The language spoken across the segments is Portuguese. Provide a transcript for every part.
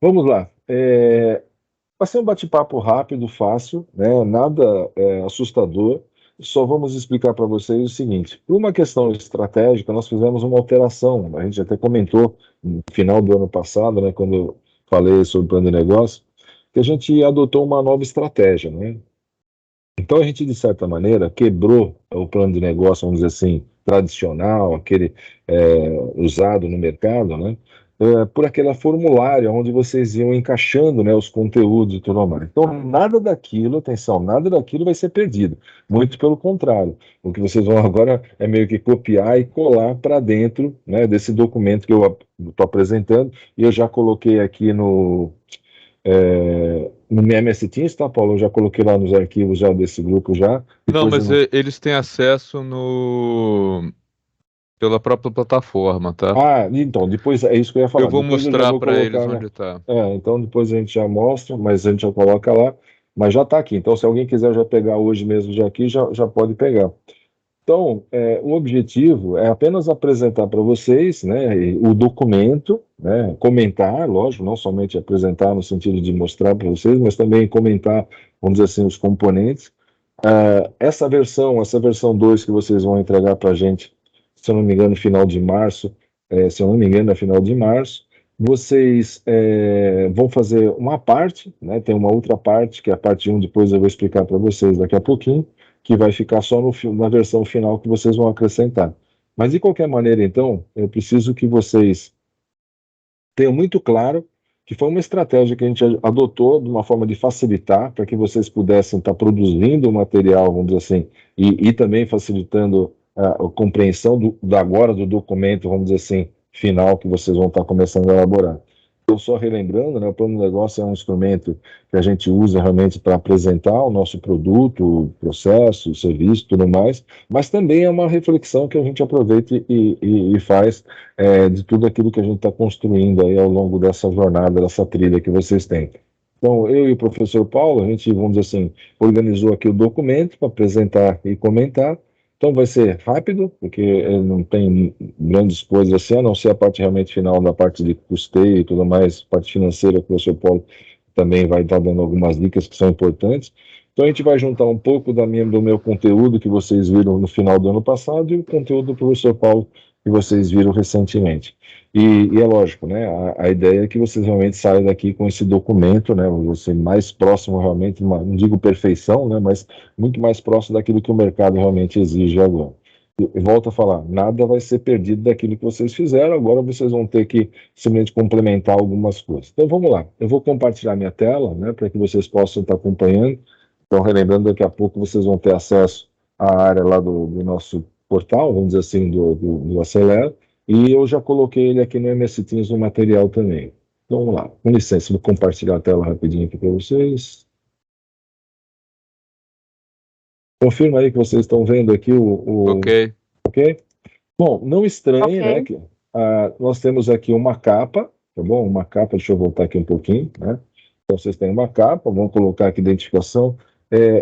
Vamos lá. Vai ser um bate-papo rápido, fácil, né? Nada assustador. Só vamos explicar para vocês o seguinte: por uma questão estratégica, nós fizemos uma alteração. A gente até comentou no final do ano passado, né, quando eu falei sobre o plano de negócio, que a gente adotou uma nova estratégia, né? Então a gente, de certa maneira, quebrou o plano de negócio, vamos dizer assim, tradicional, aquele usado no mercado, né? Por aquela formulária onde vocês iam encaixando, né, os conteúdos e tudo mais. Então, nada daquilo, atenção, nada daquilo vai ser perdido. Muito pelo contrário. O que vocês vão agora é meio que copiar e colar para dentro, né, desse documento que eu estou apresentando. E eu já coloquei aqui no MS Teams, tá, Paulo? Eu já coloquei lá nos arquivos já desse grupo já. Não, Depois eu mas não... eles têm acesso no pela própria plataforma, tá? Então, depois é isso que eu ia Eu falar. vou Depois eu já mostrar vou para eles colocar, né? onde tá. Então depois a gente já mostra, mas a gente já coloca lá. Mas já está aqui. Então, se alguém quiser já pegar hoje mesmo já aqui, já pode pegar. Então, o objetivo é apenas apresentar para vocês, né, o documento, né, comentar, lógico, não somente apresentar no sentido de mostrar para vocês, mas também comentar, vamos dizer assim, os componentes. Essa versão 2 que vocês vão entregar para a gente, se eu não me engano, final de março, se eu não me engano, é final de março, vocês vão fazer uma parte, né, tem uma outra parte, que é a parte um, depois eu vou explicar para vocês daqui a pouquinho, que vai ficar só na versão final que vocês vão acrescentar. Mas, de qualquer maneira, então, eu preciso que vocês tenham muito claro que foi uma estratégia que a gente adotou de uma forma de facilitar para que vocês pudessem estar produzindo o material, vamos dizer assim, e também facilitando a compreensão agora do documento, vamos dizer assim, final que vocês vão estar começando a elaborar. Eu só relembrando, né, o plano de negócio é um instrumento que a gente usa realmente para apresentar o nosso produto, o processo, o serviço, tudo mais, mas também é uma reflexão que a gente aproveita e faz de tudo aquilo que a gente está construindo aí ao longo dessa jornada, dessa trilha que vocês têm. Então, eu e o professor Paulo, a gente, vamos dizer assim, organizou aqui o documento para apresentar e comentar. Então, vai ser rápido, porque não tem grandes coisas assim, a não ser a parte realmente final, da parte de custeio e tudo mais, parte financeira, que o professor Paulo também vai estar dando algumas dicas que são importantes. Então, a gente vai juntar um pouco do meu conteúdo que vocês viram no final do ano passado e o conteúdo do professor Paulo que vocês viram recentemente. E é lógico, né? A ideia é que vocês realmente saiam daqui com esse documento, né? Você mais próximo realmente, não digo perfeição, né? Mas muito mais próximo daquilo que o mercado realmente exige agora. E volto a falar, nada vai ser perdido daquilo que vocês fizeram, agora vocês vão ter que simplesmente complementar algumas coisas. Então vamos lá, eu vou compartilhar minha tela, né? Para que vocês possam estar acompanhando. Então, relembrando, daqui a pouco vocês vão ter acesso à área lá do nosso portal, vamos dizer assim, do Acelera, e eu já coloquei ele aqui no MS Teams no material também. Então, vamos lá, com licença, vou compartilhar a tela rapidinho aqui para vocês. Confirma aí que vocês estão vendo aqui Ok. ok? Bom, não estranhe, né, Ok. que nós temos aqui uma capa, tá bom? Uma capa, deixa eu voltar aqui um pouquinho, né? Então, vocês têm uma capa, vamos colocar aqui identificação.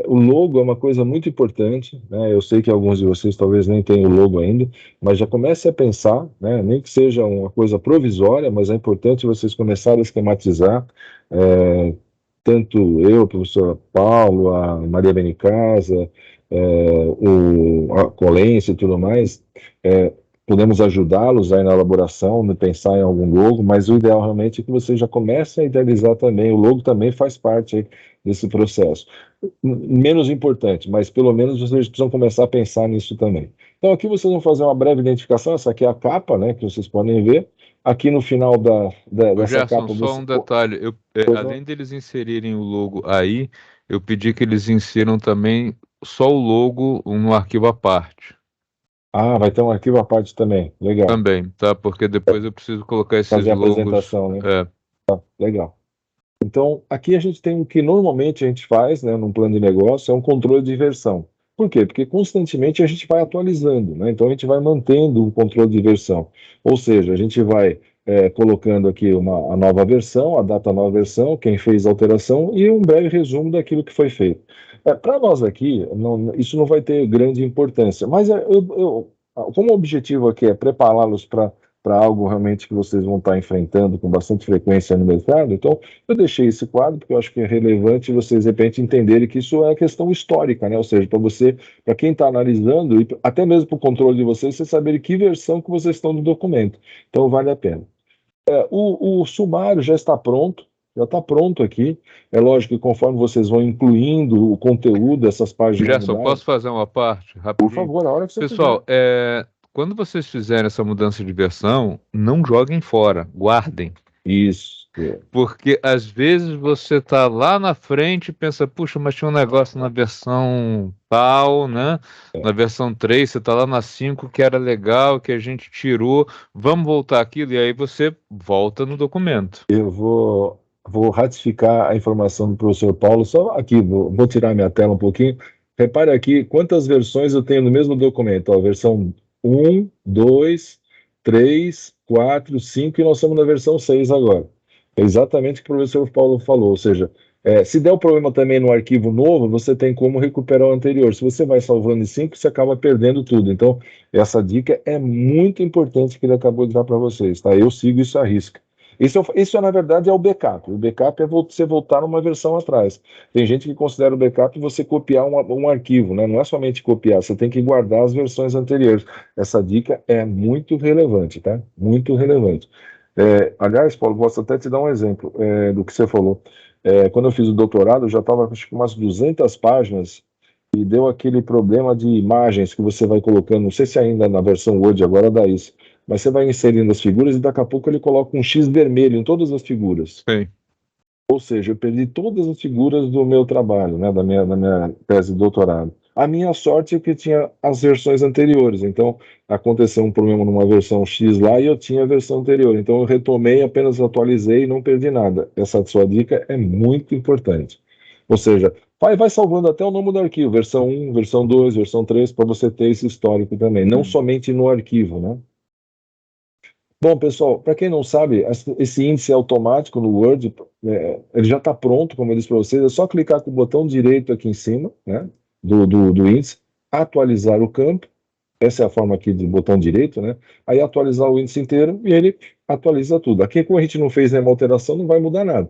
O logo é uma coisa muito importante, né? Eu sei que alguns de vocês talvez nem tenham o logo ainda, mas já comece a pensar, né? Nem que seja uma coisa provisória, mas é importante vocês começarem a esquematizar. é, Tanto eu, o professor Paulo, a Maria Benicasa, a Colense e tudo mais, é, podemos ajudá-los aí na elaboração, de pensar em algum logo, mas o ideal realmente é que vocês já comecem a idealizar também. O logo também faz parte aí desse processo. Menos importante, mas pelo menos vocês precisam começar a pensar nisso também. Então aqui vocês vão fazer uma breve identificação, essa aqui é a capa, né, que vocês podem ver. Aqui no final Ô dessa Gerson, capa só você... um detalhe. Pois não? Além deles inserirem o logo aí, eu pedi que eles insiram também só o logo no arquivo à parte. Vai ter um arquivo à parte também. Legal. Também, tá? Porque depois eu preciso colocar esses Fazer a logos. apresentação, né? É, Legal. Então, aqui a gente tem o que normalmente a gente faz, né, num plano de negócio, é um controle de versão. Por quê? Porque constantemente a gente vai atualizando, né? Então a gente vai mantendo o controle de versão. Ou seja, a gente vai colocando aqui a nova versão, a data nova versão, quem fez a alteração e um breve resumo daquilo que foi feito. Para nós aqui, isso não vai ter grande importância, mas como o objetivo aqui é prepará-los para para algo realmente que vocês vão estar enfrentando com bastante frequência no mercado. Então, eu deixei esse quadro porque eu acho que é relevante vocês, de repente, entenderem que isso é questão histórica, né? Ou seja, para você, para quem está analisando, e até mesmo para o controle de vocês saberem que versão que vocês estão do documento. Então, vale a pena. O sumário já está pronto aqui. É lógico que conforme vocês vão incluindo o conteúdo, essas páginas vão Gerson, mudar. posso fazer uma parte Por rapidinho? favor, a hora que você quiser. Pessoal, quando vocês fizerem essa mudança de versão, não joguem fora, guardem. Isso. Porque às vezes você tá lá na frente e pensa, puxa, mas tinha um negócio na versão tal, né? Na versão 3 você tá lá na 5 que era legal, que a gente tirou, vamos voltar aquilo, e aí você volta no documento. Eu vou ratificar a informação do professor Paulo, só aqui, vou tirar minha tela um pouquinho. Repare aqui quantas versões eu tenho no mesmo documento. Ó, versão 1, 2, 3, 4, 5 e nós estamos na versão 6 agora. É exatamente o que o professor Paulo falou, ou seja, se der o problema também no arquivo novo, você tem como recuperar o anterior. Se você vai salvando em 5, você acaba perdendo tudo. Então, essa dica é muito importante que ele acabou de dar para vocês, tá? Eu sigo isso à risca. Isso, na verdade, é o backup. O backup é você voltar uma versão atrás. Tem gente que considera o backup você copiar um arquivo, né? Não é somente copiar, você tem que guardar as versões anteriores. Essa dica é muito relevante, tá? Muito relevante. Aliás, Paulo, posso até te dar um exemplo do que você falou. Quando eu fiz o doutorado, eu já estava com umas 200 páginas e deu aquele problema de imagens que você vai colocando, não sei se ainda na versão Word agora dá isso, mas você vai inserindo as figuras e daqui a pouco ele coloca um X vermelho em todas as figuras. Sim. Ou seja, eu perdi todas as figuras do meu trabalho, né, da minha tese de doutorado. A minha sorte é que tinha as versões anteriores, então aconteceu um problema numa versão X lá e eu tinha a versão anterior. Então eu retomei, apenas atualizei e não perdi nada. Essa sua dica é muito importante. Ou seja, vai salvando até o nome do arquivo, versão 1, versão 2, versão 3, para você ter esse histórico também, não somente no arquivo, né? Bom, pessoal, para quem não sabe, esse índice automático no Word, ele já está pronto, como eu disse para vocês, é só clicar com o botão direito aqui em cima, né, do índice, atualizar o campo, essa é a forma aqui do botão direito, né, aí atualizar o índice inteiro e ele atualiza tudo. Aqui, como a gente não fez nenhuma alteração, não vai mudar nada.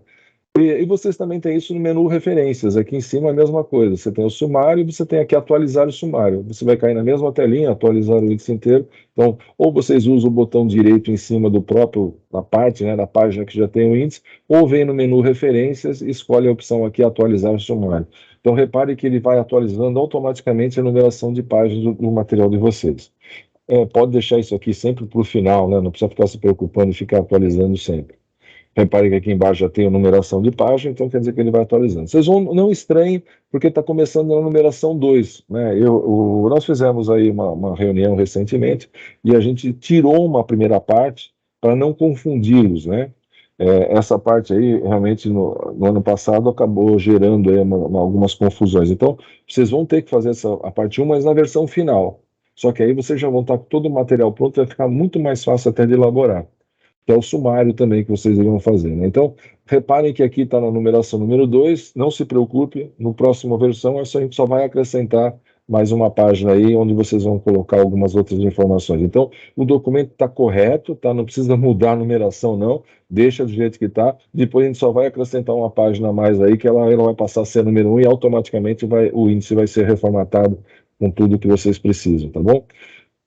E vocês também têm isso no menu referências. Aqui em cima é a mesma coisa. Você tem o sumário e você tem aqui atualizar o sumário. Você vai cair na mesma telinha, atualizar o índice inteiro. Então, ou vocês usam o botão direito em cima do próprio, na parte, né, da página que já tem o índice, ou vem no menu referências e escolhe a opção aqui, atualizar o sumário. Então, repare que ele vai atualizando automaticamente a numeração de páginas do material de vocês. Pode deixar isso aqui sempre para o final, né? Não precisa ficar se preocupando e ficar atualizando sempre. Repare que aqui embaixo já tem a numeração de página, então quer dizer que ele vai atualizando. Vocês não estranhem, porque está começando na numeração 2, né? Nós fizemos aí uma reunião recentemente e a gente tirou uma primeira parte para não confundi-los, né? Essa parte aí, realmente, no ano passado, acabou gerando aí algumas confusões. Então, vocês vão ter que fazer a parte 1, mas na versão final. Só que aí vocês já vão estar com todo o material pronto, vai ficar muito mais fácil até de elaborar, que é o sumário também que vocês iriam fazer, né? Então, reparem que aqui está na numeração número 2, não se preocupe, no próximo versão a gente só vai acrescentar mais uma página aí, onde vocês vão colocar algumas outras informações. Então, o documento está correto, tá? Não precisa mudar a numeração, não, deixa do jeito que está, depois a gente só vai acrescentar uma página a mais aí, que ela vai passar a ser número 1 e automaticamente o índice vai ser reformatado com tudo que vocês precisam, tá bom?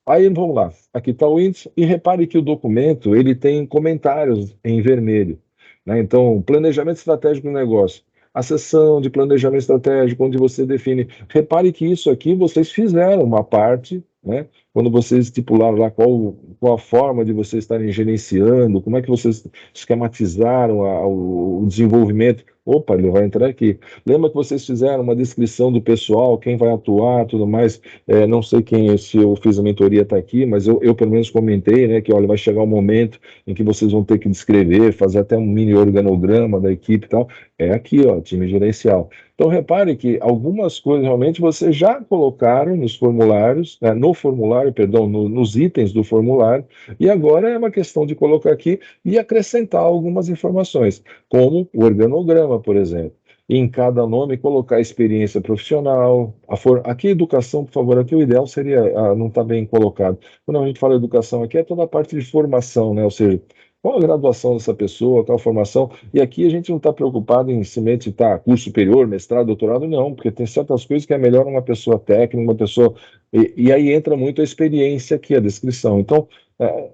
Aí vamos lá, aqui está o índice, e repare que o documento ele tem comentários em vermelho, né? Então, planejamento estratégico do negócio, a seção de planejamento estratégico, onde você define. Repare que isso aqui vocês fizeram uma parte, né? Quando vocês estipularam lá qual a forma de vocês estarem gerenciando, como é que vocês esquematizaram o desenvolvimento. Opa, ele vai entrar aqui. Lembra que vocês fizeram uma descrição do pessoal, quem vai atuar, tudo mais. Não sei se eu fiz a mentoria está aqui, mas eu pelo menos comentei, né, que olha, vai chegar um momento em que vocês vão ter que descrever, fazer até um mini organograma da equipe e tal. É aqui, ó, time gerencial. Então repare que algumas coisas realmente vocês já colocaram nos formulários, né, no formulário, perdão, nos itens do formulário, e agora é uma questão de colocar aqui e acrescentar algumas informações, como o organograma, por exemplo. e em cada nome colocar experiência profissional. Aqui, educação, por favor, aqui o ideal seria, não está bem colocado. Quando a gente fala educação aqui, é toda a parte de formação, né? Ou seja, qual a graduação dessa pessoa, qual a formação. E aqui a gente não está preocupado em simplesmente curso superior, mestrado, doutorado, não, porque tem certas coisas que é melhor uma pessoa técnica, uma pessoa. E aí entra muito a experiência aqui, a descrição. Então,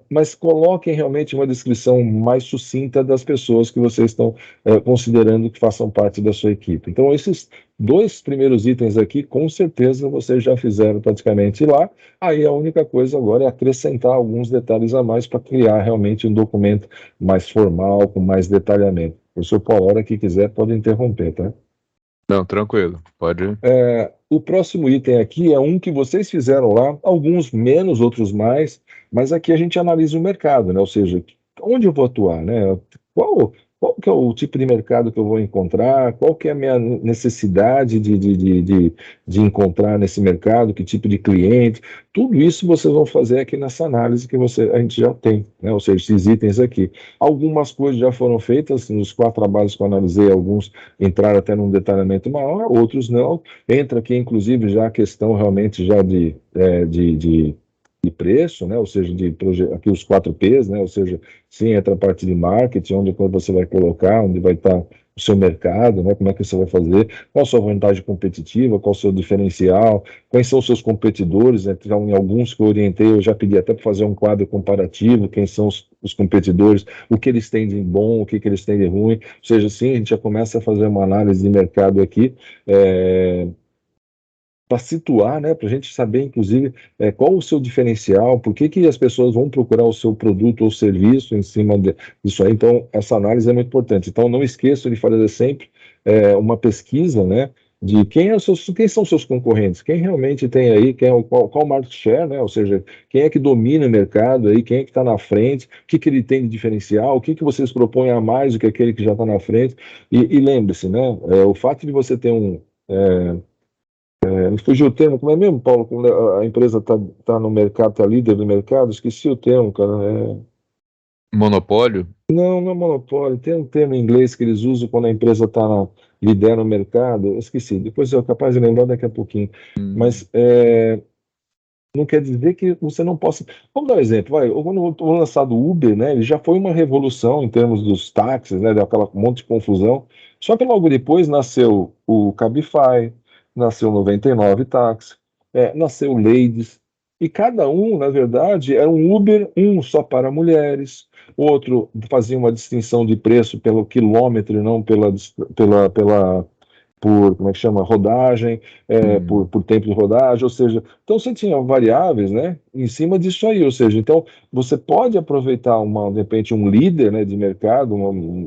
mas coloquem realmente uma descrição mais sucinta das pessoas que vocês estão considerando que façam parte da sua equipe. Então, esses dois primeiros itens aqui, com certeza vocês já fizeram praticamente lá. Aí a única coisa agora é acrescentar alguns detalhes a mais para criar realmente um documento mais formal, com mais detalhamento. O professor Paulo, a hora que quiser, pode interromper, tá? Não, tranquilo, pode. O próximo item aqui é um que vocês fizeram lá, alguns menos, outros mais, mas aqui a gente analisa o mercado, né? Ou seja, onde eu vou atuar, né? Qual que é o tipo de mercado que eu vou encontrar? Qual que é a minha necessidade de encontrar nesse mercado? Que tipo de cliente? Tudo isso vocês vão fazer aqui nessa análise que a gente já tem, né? Ou seja, esses itens aqui. Algumas coisas já foram feitas, nos 4 trabalhos que eu analisei, alguns entraram até num detalhamento maior, outros não. Entra aqui, inclusive, já a questão realmente já de preço, né? Ou seja, aqui os 4 P's, né? Ou seja, sim, entra a parte de marketing, onde você vai colocar, onde vai estar o seu mercado, né? Como é que você vai fazer, qual a sua vantagem competitiva, qual o seu diferencial, quais são os seus competidores, né? Então, em alguns que eu orientei, eu já pedi até para fazer um quadro comparativo, quem são os competidores, o que eles têm de bom, o que eles têm de ruim, ou seja, sim, a gente já começa a fazer uma análise de mercado aqui, para situar, né, para a gente saber, inclusive, qual o seu diferencial, por que as pessoas vão procurar o seu produto ou serviço em cima disso aí. Então, essa análise é muito importante. Então, não esqueça de fazer sempre uma pesquisa, né, de quem são os seus concorrentes, quem realmente tem aí, qual o market share, né, ou seja, quem é que domina o mercado aí, quem é que está na frente, o que ele tem de diferencial, o que vocês propõem a mais do que aquele que já está na frente. E lembre-se, né, o fato de você ter me fugiu o termo, como é mesmo, Paulo? Quando a empresa está no mercado, está líder do mercado, esqueci o termo, cara. Monopólio? Não, não é monopólio, tem um termo em inglês que eles usam quando a empresa lidera o mercado, eu esqueci, depois eu capaz de lembrar daqui a pouquinho. Mas não quer dizer que você não possa. Vamos dar um exemplo, vai. Quando foi lançado o Uber, né, ele já foi uma revolução em termos dos táxis, né, deu aquela monte de confusão. Só que logo depois nasceu o Cabify, nasceu o 99 Táxi, nasceu o Ladies, e cada um, na verdade, era um Uber, um só para mulheres, outro fazia uma distinção de preço pelo quilômetro e não por, como é que chama, rodagem, por tempo de rodagem, ou seja, então você tinha variáveis, né, em cima disso aí, ou seja, então você pode aproveitar de repente, um líder, né, de mercado,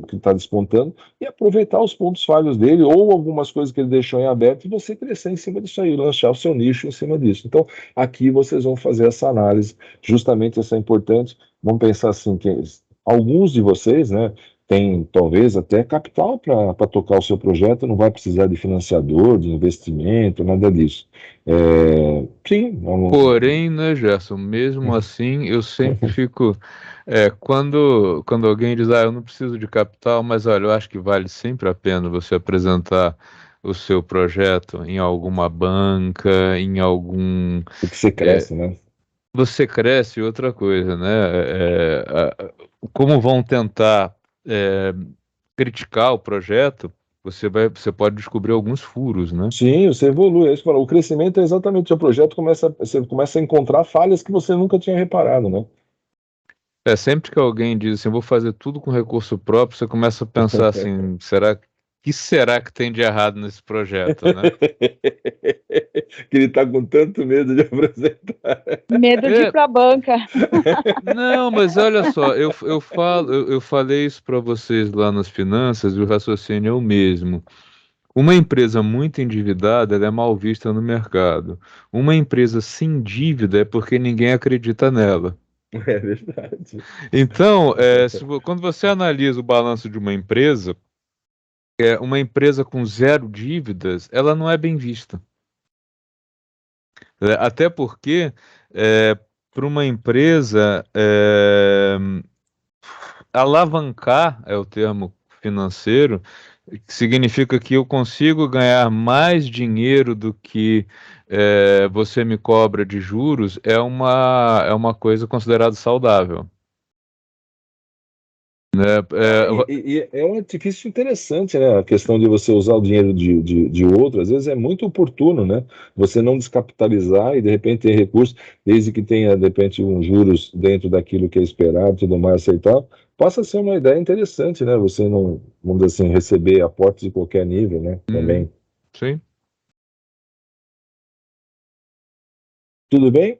que está despontando, e aproveitar os pontos falhos dele, ou algumas coisas que ele deixou em aberto, e você crescer em cima disso aí, lançar o seu nicho em cima disso. Então, aqui vocês vão fazer essa análise, justamente essa é importante, vamos pensar assim, que alguns de vocês, né, tem talvez até capital para tocar o seu projeto, não vai precisar de financiador, de investimento, nada disso. Sim, Porém, né, Gerson, mesmo assim, eu sempre fico. Quando alguém diz, eu não preciso de capital, mas olha, eu acho que vale sempre a pena você apresentar o seu projeto em alguma banca, em algum. porque você é, cresce, né? Você cresce outra coisa, né? Como vão tentar é, criticar o projeto, você pode descobrir alguns furos, né? Sim, você evolui. É isso que eu falo. O crescimento é exatamente o projeto, você começa a encontrar falhas que você nunca tinha reparado, né? Sempre que alguém diz assim, vou fazer tudo com recurso próprio, você começa a pensar assim, que será que tem de errado nesse projeto, né? Que ele está com tanto medo de apresentar. Medo de ir É, para a banca. não, mas olha só, eu falei isso para vocês lá nas finanças e o raciocínio é o mesmo. Uma empresa muito endividada, ela é mal vista no mercado. Uma empresa sem dívida é porque ninguém acredita nela. É verdade. Então, quando você analisa o balanço de uma empresa com zero dívidas, ela não é bem vista. Até porque, para uma empresa, alavancar é o termo financeiro, significa que eu consigo ganhar mais dinheiro do que você me cobra de juros, é uma coisa considerada saudável. Né? É um artifício interessante, né? A questão de você usar o dinheiro de outro, às vezes é muito oportuno, né? Você não descapitalizar e de repente ter recursos, desde que tenha, de repente, uns juros dentro daquilo que é esperado, tudo mais, aceitável, passa a ser uma ideia interessante, né? Você não, vamos dizer assim, receber aportes de qualquer nível, né? Também. Sim. Tudo bem?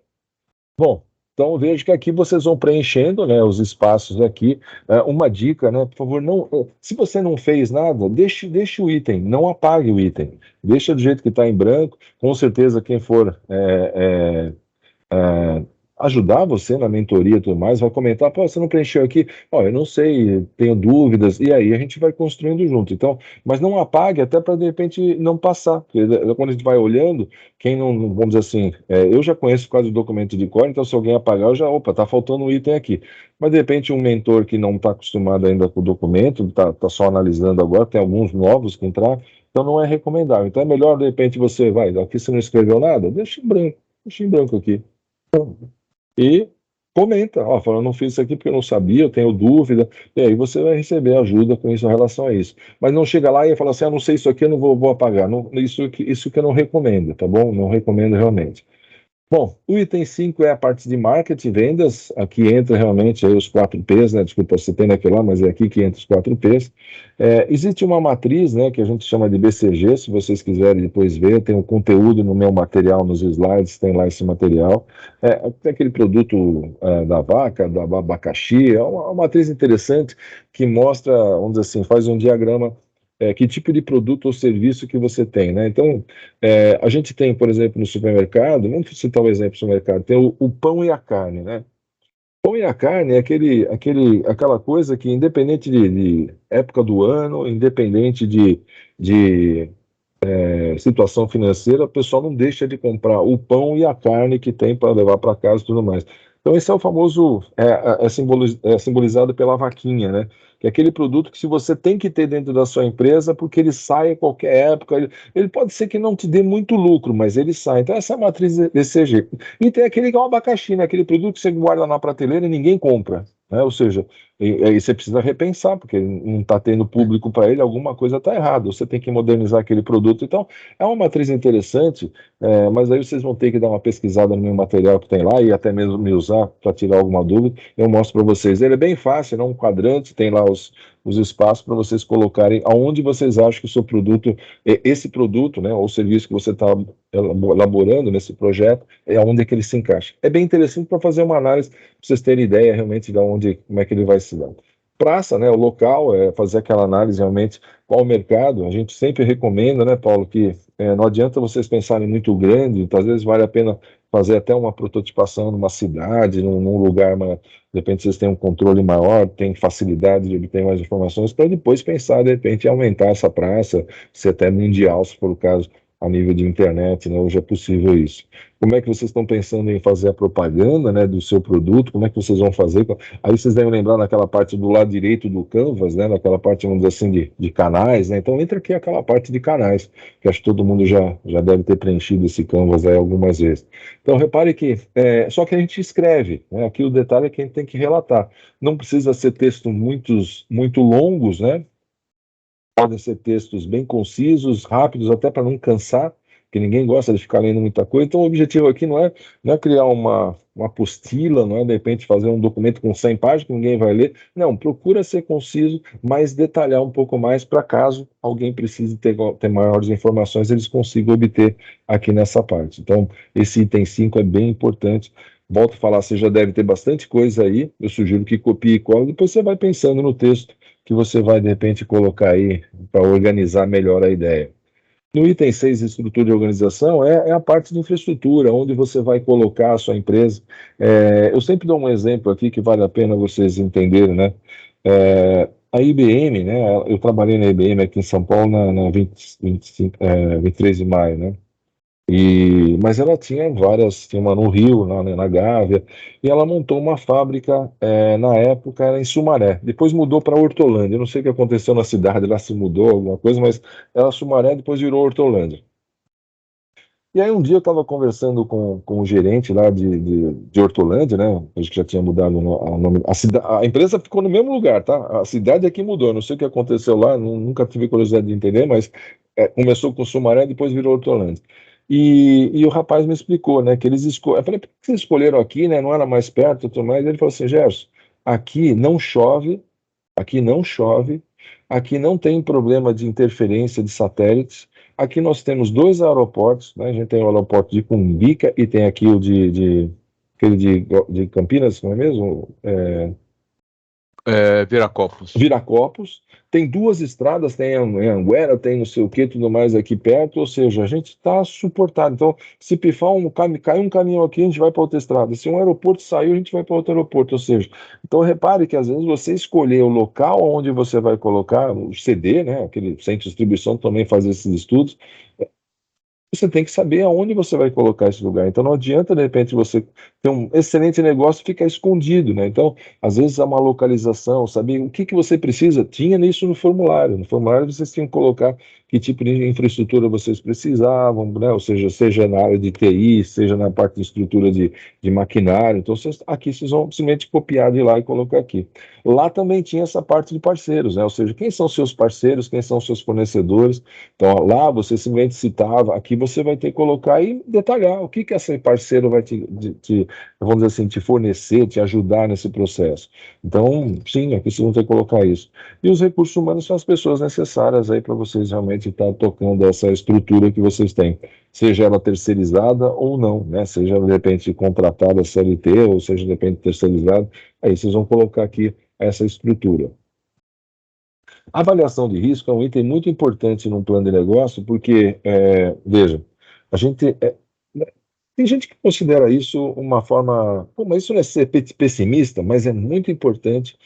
Bom, então eu vejo que aqui vocês vão preenchendo, né, os espaços aqui. Uma dica, né, por favor, não, se você não fez nada, deixe o item, não apague o item. Deixa do jeito que está em branco. Com certeza, quem for ajudar você na mentoria e tudo mais, vai comentar, pô, você não preencheu aqui, ó, eu não sei, tenho dúvidas, e aí a gente vai construindo junto. Então, mas não apague até para de repente não passar, porque quando a gente vai olhando, quem não, vamos dizer assim, eu já conheço quase o documento de cor, então se alguém apagar, eu já, opa, tá faltando um item aqui. Mas de repente um mentor que não está acostumado ainda com o documento, tá só analisando agora, tem alguns novos que entraram, então não é recomendável. Então é melhor de repente você, vai, aqui você não escreveu nada, deixa em branco aqui e comenta, ó, fala, eu não fiz isso aqui porque eu não sabia, eu tenho dúvida, e aí você vai receber ajuda com isso em relação a isso. Mas não chega lá e fala assim, ah, não sei isso aqui, eu não vou apagar. Não, isso que eu não recomendo, tá bom? Não recomendo realmente. Bom, o item 5 é a parte de marketing e vendas. Aqui entra realmente aí os 4Ps, né? Desculpa, você tem naquele lá, mas é aqui que entra os 4Ps. Existe uma matriz, né, que a gente chama de BCG, se vocês quiserem depois ver, tem um conteúdo no meu material, nos slides, tem lá esse material. Tem aquele produto da vaca, do abacaxi, é uma matriz interessante que mostra, vamos dizer assim, faz um diagrama que tipo de produto ou serviço que você tem, né? Então, a gente tem, por exemplo, no supermercado, vamos citar um exemplo do supermercado, tem o pão e a carne, né? O pão e a carne é aquela coisa que, independente de época do ano, independente de situação financeira, o pessoal não deixa de comprar o pão e a carne que tem para levar para casa e tudo mais. Então, esse é o famoso, simbolizado pela vaquinha, né? Que é aquele produto que se você tem que ter dentro da sua empresa, porque ele sai a qualquer época, ele pode ser que não te dê muito lucro, mas ele sai. Então, essa é a matriz DCG. E tem aquele que é o abacaxi, né? Aquele produto que você guarda na prateleira e ninguém compra. Né? Ou seja, aí você precisa repensar, porque não está tendo público para ele, alguma coisa está errada. Você tem que modernizar aquele produto. Então, é uma matriz interessante, mas aí vocês vão ter que dar uma pesquisada no meu material que tem lá e até mesmo me usar para tirar alguma dúvida. Eu mostro para vocês. Ele é bem fácil, não um quadrante, tem lá os espaços para vocês colocarem aonde vocês acham que o seu produto, esse produto, né, ou serviço que você está elaborando nesse projeto, é onde é que ele se encaixa. É bem interessante para fazer uma análise, para vocês terem ideia realmente de onde, como é que ele vai se dar. Praça, né, o local, fazer aquela análise realmente qual o mercado. A gente sempre recomenda, né, Paulo, que não adianta vocês pensarem muito grande, então, às vezes vale a pena fazer até uma prototipação numa cidade, num lugar, de repente vocês têm um controle maior, têm facilidade de obter mais informações, para depois pensar, de repente, em aumentar essa praça, ser até mundial, se for o caso, a nível de internet, né? Hoje é possível isso. Como é que vocês estão pensando em fazer a propaganda, né, do seu produto? Como é que vocês vão fazer? Aí vocês devem lembrar naquela parte do lado direito do Canvas, né, naquela parte, vamos dizer assim, de canais, né? Então entra aqui aquela parte de canais, que acho que todo mundo já deve ter preenchido esse Canvas aí algumas vezes. Então repare que, só que a gente escreve, né? Aqui o detalhe é que a gente tem que relatar. Não precisa ser textos muito longos, né? Podem ser textos bem concisos, rápidos, até para não cansar, porque ninguém gosta de ficar lendo muita coisa. Então, o objetivo aqui não é criar uma apostila, não é de repente fazer um documento com 100 páginas que ninguém vai ler. Não, procura ser conciso, mas detalhar um pouco mais para caso alguém precise ter maiores informações, eles consigam obter aqui nessa parte. Então, esse item 5 é bem importante. Volto a falar, você já deve ter bastante coisa aí. Eu sugiro que copie e cole, depois você vai pensando no texto que você vai, de repente, colocar aí para organizar melhor a ideia. No item 6, estrutura de organização, é a parte de infraestrutura, onde você vai colocar a sua empresa. Eu sempre dou um exemplo aqui que vale a pena vocês entenderem, né? A IBM, né? Eu trabalhei na IBM aqui em São Paulo na 23 de maio, né? Mas ela tinha várias, tinha uma no Rio, na Gávea, e ela montou uma fábrica, na época era em Sumaré, depois mudou para Hortolândia, eu não sei o que aconteceu na cidade, lá se mudou alguma coisa, mas era Sumaré, depois virou Hortolândia. E aí um dia eu estava conversando com o gerente lá de Hortolândia, né? Acho que já tinha mudado o nome. A empresa ficou no mesmo lugar, tá? A cidade aqui mudou. Não sei o que aconteceu lá, nunca tive curiosidade de entender, mas começou com Sumaré, depois virou Hortolândia. E o rapaz me explicou, né? Que eles escolheram. Eu falei, por que vocês escolheram aqui, né? Não era mais perto, tudo mais. Ele falou assim, Gerson, aqui não chove, aqui não chove, aqui não tem problema de interferência de satélites. Aqui nós temos dois aeroportos, né? A gente tem o aeroporto de Cumbica e tem aqui o aquele de Campinas, não é mesmo? Viracopos. Viracopos. Tem duas estradas, tem Anhanguera, tem não sei o que, tudo mais aqui perto, ou seja, a gente está suportado. Então, se pifar cai um caminhão aqui, a gente vai para outra estrada. Se um aeroporto saiu, a gente vai para outro aeroporto, ou seja, então repare que às vezes você escolher o local onde você vai colocar o CD, né, aquele centro de distribuição também faz esses estudos, você tem que saber aonde você vai colocar esse lugar. Então não adianta, de repente, você ter um excelente negócio e ficar escondido, né? Então, às vezes, há uma localização, saber o que que você precisa, tinha isso no formulário. No formulário vocês tinham que colocar que tipo de infraestrutura vocês precisavam, né? Ou seja na área de TI, seja na parte de estrutura de maquinário. Então, aqui vocês vão simplesmente copiar de lá e colocar aqui. Lá também tinha essa parte de parceiros, né? Ou seja, quem são seus parceiros, quem são seus fornecedores. Então, lá você simplesmente citava, aqui você vai ter que colocar e detalhar o que que esse parceiro vai vamos dizer assim, te fornecer, te ajudar nesse processo. Então, sim, aqui vocês vão ter que colocar isso. E os recursos humanos são as pessoas necessárias aí para vocês realmente estar tocando essa estrutura que vocês têm, seja ela terceirizada ou não, né? Seja de repente contratada CLT ou seja de repente terceirizada, aí vocês vão colocar aqui essa estrutura. A avaliação de risco é um item muito importante num plano de negócio, porque, veja, a gente. Né, tem gente que considera isso uma forma. Pô, mas isso não é ser pessimista, mas é muito importante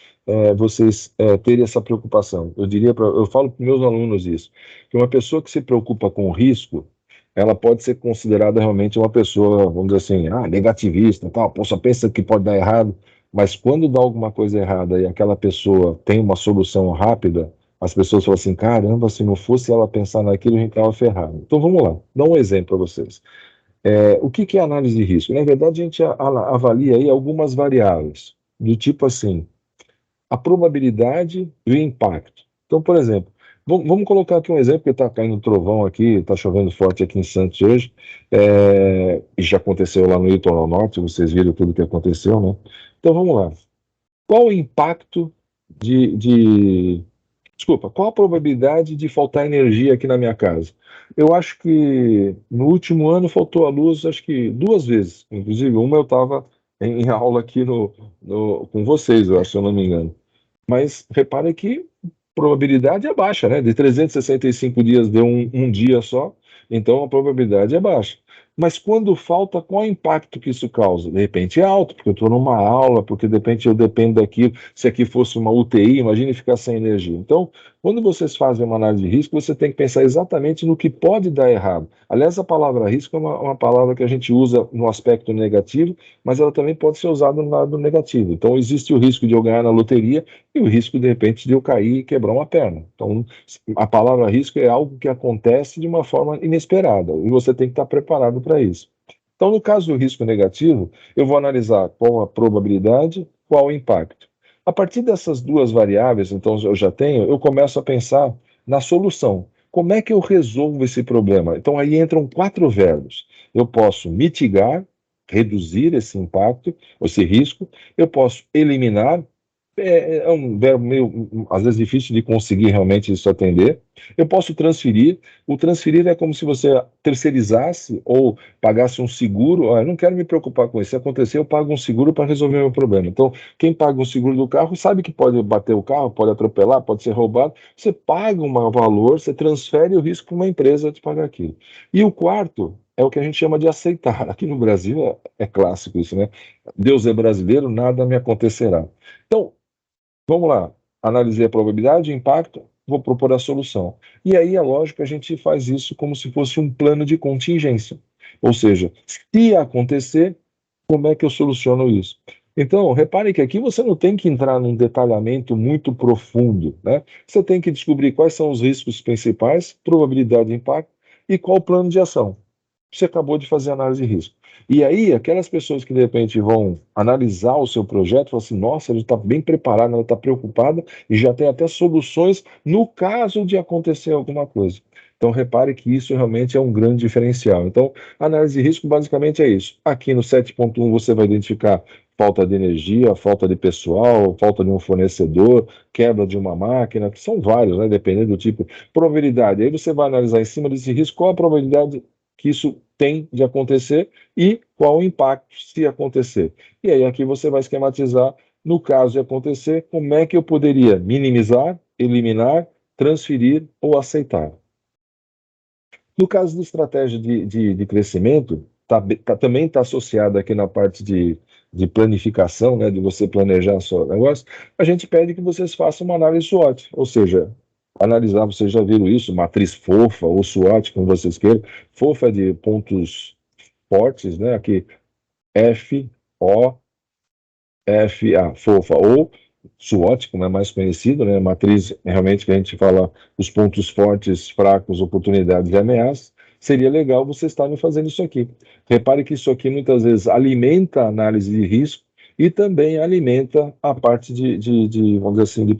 vocês terem essa preocupação. Eu falo para meus alunos isso, que uma pessoa que se preocupa com o risco, ela pode ser considerada realmente uma pessoa, vamos dizer assim, negativista, tal, pô, só pensa que pode dar errado, mas quando dá alguma coisa errada e aquela pessoa tem uma solução rápida, as pessoas falam assim, caramba, se não fosse ela pensar naquilo, a gente estava ferrado. Então vamos lá, dá um exemplo para vocês. O que que é análise de risco? Na verdade, a gente avalia aí algumas variáveis, do tipo assim, a probabilidade e o impacto. Então, por exemplo, vamos colocar aqui um exemplo, que está caindo trovão aqui, está chovendo forte aqui em Santos hoje, e já aconteceu lá no litoral norte, vocês viram tudo que aconteceu, né? Então vamos lá. Qual o impacto de Desculpa, qual a probabilidade de faltar energia aqui na minha casa? Eu acho que no último ano faltou a luz, acho que duas vezes. Inclusive, uma eu estava em aula aqui com vocês, eu acho, se eu não me engano. Mas repare que probabilidade é baixa, né? De 365 dias deu um dia só, então a probabilidade é baixa. Mas quando falta, qual é o impacto que isso causa? De repente é alto, porque eu estou numa aula, porque de repente eu dependo daquilo. Se aqui fosse uma UTI, imagine ficar sem energia. Então, quando vocês fazem uma análise de risco, você tem que pensar exatamente no que pode dar errado. Aliás, a palavra risco é uma palavra que a gente usa no aspecto negativo, mas ela também pode ser usada no lado negativo. Então, existe o risco de eu ganhar na loteria e o risco, de repente, de eu cair e quebrar uma perna. Então, a palavra risco é algo que acontece de uma forma inesperada e você tem que estar preparado para isso. Então, no caso do risco negativo, eu vou analisar qual a probabilidade, qual o impacto. A partir dessas duas variáveis, então eu já tenho, eu começo a pensar na solução. Como é que eu resolvo esse problema? Então aí entram quatro verbos. Eu posso mitigar, reduzir esse impacto, esse risco. Eu posso eliminar, é um verbo meio, às vezes, difícil de conseguir realmente isso atender. Eu posso transferir. O transferir é como se você terceirizasse ou pagasse um seguro. Eu não quero me preocupar com isso. Se acontecer, eu pago um seguro para resolver o meu problema. Então, quem paga o seguro do carro sabe que pode bater o carro, pode atropelar, pode ser roubado. Você paga um valor, você transfere o risco para uma empresa de pagar aquilo. E o quarto é o que a gente chama de aceitar. Aqui no Brasil é clássico isso, né? Deus é brasileiro, nada me acontecerá. Então, vamos lá, analisei a probabilidade, o impacto, vou propor a solução. E aí é lógico que a gente faz isso como se fosse um plano de contingência. Ou seja, se acontecer, como é que eu soluciono isso? Então, repare que aqui você não tem que entrar num detalhamento muito profundo, né? Você tem que descobrir quais são os riscos principais, probabilidade de impacto e qual o plano de ação. Você acabou de fazer análise de risco. E aí, aquelas pessoas que de repente vão analisar o seu projeto, falam assim: nossa, ele está bem preparado, ela está preocupada e já tem até soluções no caso de acontecer alguma coisa. Então, repare que isso realmente é um grande diferencial. Então, análise de risco basicamente é isso. Aqui no 7.1 você vai identificar falta de energia, falta de pessoal, falta de um fornecedor, quebra de uma máquina, que são vários, né, dependendo do tipo. Probabilidade. Aí você vai analisar em cima desse risco qual a probabilidade que isso tem de acontecer e qual o impacto se acontecer. E aí aqui você vai esquematizar, no caso de acontecer, como é que eu poderia minimizar, eliminar, transferir ou aceitar. No caso de estratégia de crescimento, também está associado aqui na parte de planificação, né, de você planejar seu negócio, a gente pede que vocês façam uma análise SWOT, ou seja, analisar, vocês já viram isso, matriz FOFA ou SWOT, como vocês queiram. FOFA é de pontos fortes, né, aqui FOFA, FOFA, ou SWOT, como é mais conhecido, né, matriz realmente que a gente fala os pontos fortes, fracos, oportunidades e ameaças. Seria legal vocês estarem fazendo isso aqui. Repare que isso aqui muitas vezes alimenta a análise de risco e também alimenta a parte vamos dizer assim, de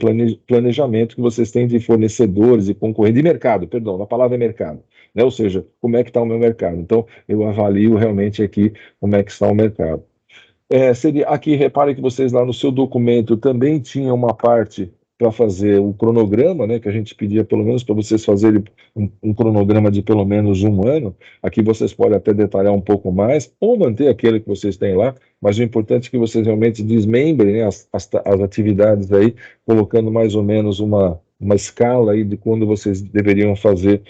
planejamento que vocês têm de fornecedores e concorrentes, de mercado, perdão, a palavra é mercado, né? Ou seja, como é que está o meu mercado. Então, eu avalio realmente aqui como é que está o mercado. Seria aqui, repare que vocês lá no seu documento também tinham uma parte para fazer o cronograma, né, que a gente pedia pelo menos para vocês fazerem um cronograma de pelo menos um ano. Aqui vocês podem até detalhar um pouco mais, ou manter aquele que vocês têm lá, mas o importante é que vocês realmente desmembrem, né, as atividades aí, colocando mais ou menos uma escala aí de quando vocês deveriam fazer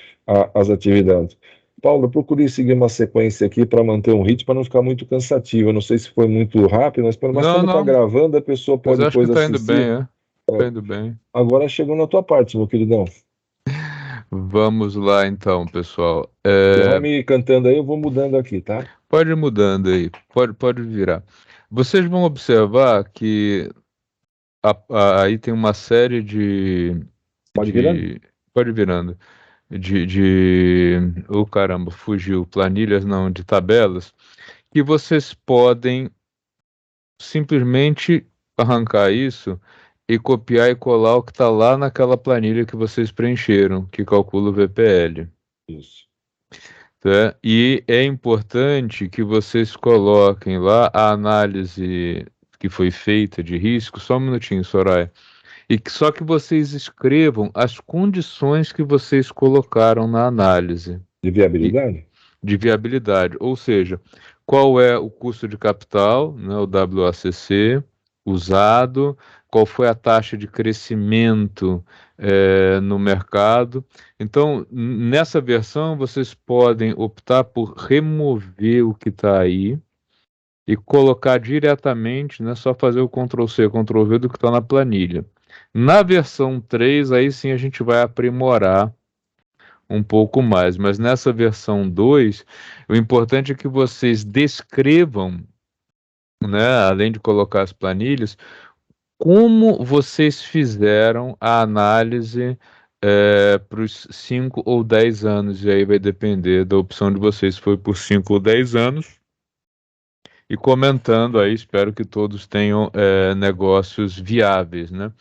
as atividades. Paulo, eu procurei seguir uma sequência aqui para manter um ritmo, para não ficar muito cansativo. Eu não sei se foi muito rápido, mas Não, como está não, gravando, a pessoa mas pode eu acho que depois tá indo bem, assistir. tá indo bem. Agora chegou na tua parte, meu queridão. Vamos lá então, pessoal. Você vai me cantando aí, eu vou mudando aqui, tá? Pode ir mudando aí, pode virar. Vocês vão observar que aí tem uma série Pode virando? de pode ir virando, oh caramba, fugiu, planilhas não, de tabelas, que vocês podem simplesmente arrancar isso e copiar e colar o que está lá naquela planilha que vocês preencheram, que calcula o VPL. Isso. Tá? E é importante que vocês coloquem lá a análise que foi feita de risco, só um minutinho, Soraya, só que vocês escrevam as condições que vocês colocaram na análise De e- viabilidade? de viabilidade, ou seja, qual é o custo de capital, né, o WACC, usado, qual foi a taxa de crescimento no mercado. Então, nessa versão, vocês podem optar por remover o que está aí e colocar diretamente, né, só fazer o Ctrl+C, Ctrl+V do que está na planilha. Na versão 3, aí sim a gente vai aprimorar um pouco mais, mas nessa versão 2, o importante é que vocês descrevam, né, além de colocar as planilhas, como vocês fizeram a análise para os 5 ou 10 anos, e aí vai depender da opção de vocês, se foi por 5 ou 10 anos, e comentando aí, espero que todos tenham negócios viáveis, né?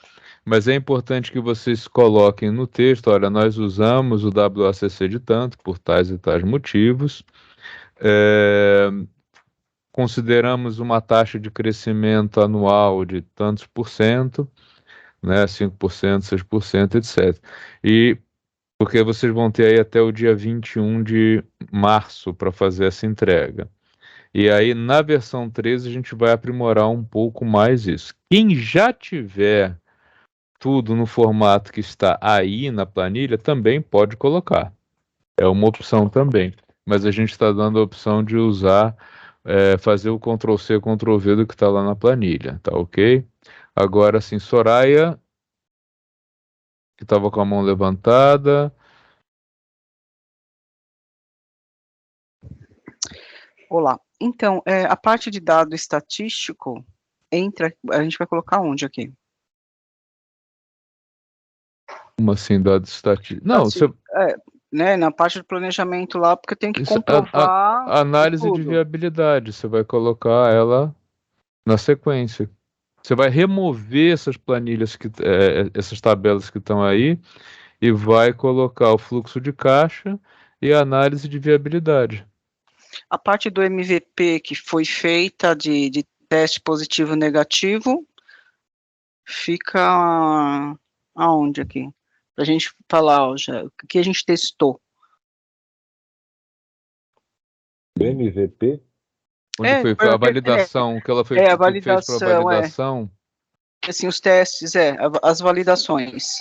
Mas é importante que vocês coloquem no texto, olha, nós usamos o WACC de tanto, por tais e tais motivos, é, consideramos uma taxa de crescimento anual de tantos por cento, né, 5%, 6%, etc. E porque vocês vão ter aí até o dia 21 de março para fazer essa entrega. E aí, na versão 13, a gente vai aprimorar um pouco mais isso. Quem já tiver tudo no formato que está aí na planilha, também pode colocar. É uma opção também. Mas a gente está dando a opção de usar, fazer o Ctrl+C, Ctrl+V do que está lá na planilha, tá ok? Agora sim, Soraya, que estava com a mão levantada. Olá. Então, a parte de dado estatístico, a gente vai colocar onde aqui? Como assim, dados estatísticos? Não, Assim, você, né, na parte do planejamento lá, porque tem que isso, comprovar a análise de tudo. viabilidade, você vai colocar ela na sequência. Você vai remover essas planilhas, essas tabelas que estão aí, e vai colocar o fluxo de caixa e a análise de viabilidade. A parte do MVP que foi feita de teste positivo e negativo, fica aonde aqui? Pra gente falar, ó, já, o que a gente testou. O MVP, Onde foi a validação, que ela foi, a que fez para validação, validação? assim, os testes, as validações.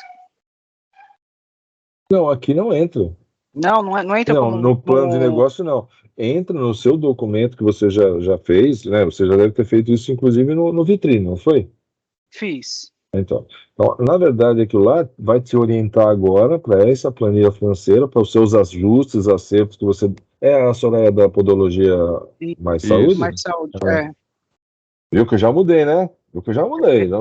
não, aqui não entra. Não entra Não, como... no plano de negócio não. Entra no seu documento que você já fez, né? Você já deve ter feito isso, inclusive, no Vitrine, não foi? Fiz. Então, na verdade, aquilo lá vai te orientar agora para essa planilha financeira, para os seus ajustes, acertos que você. É a Soraya da Podologia Mais Isso. Saúde? Mais saúde, Viu que eu já mudei, né? Viu que eu já mudei. Não...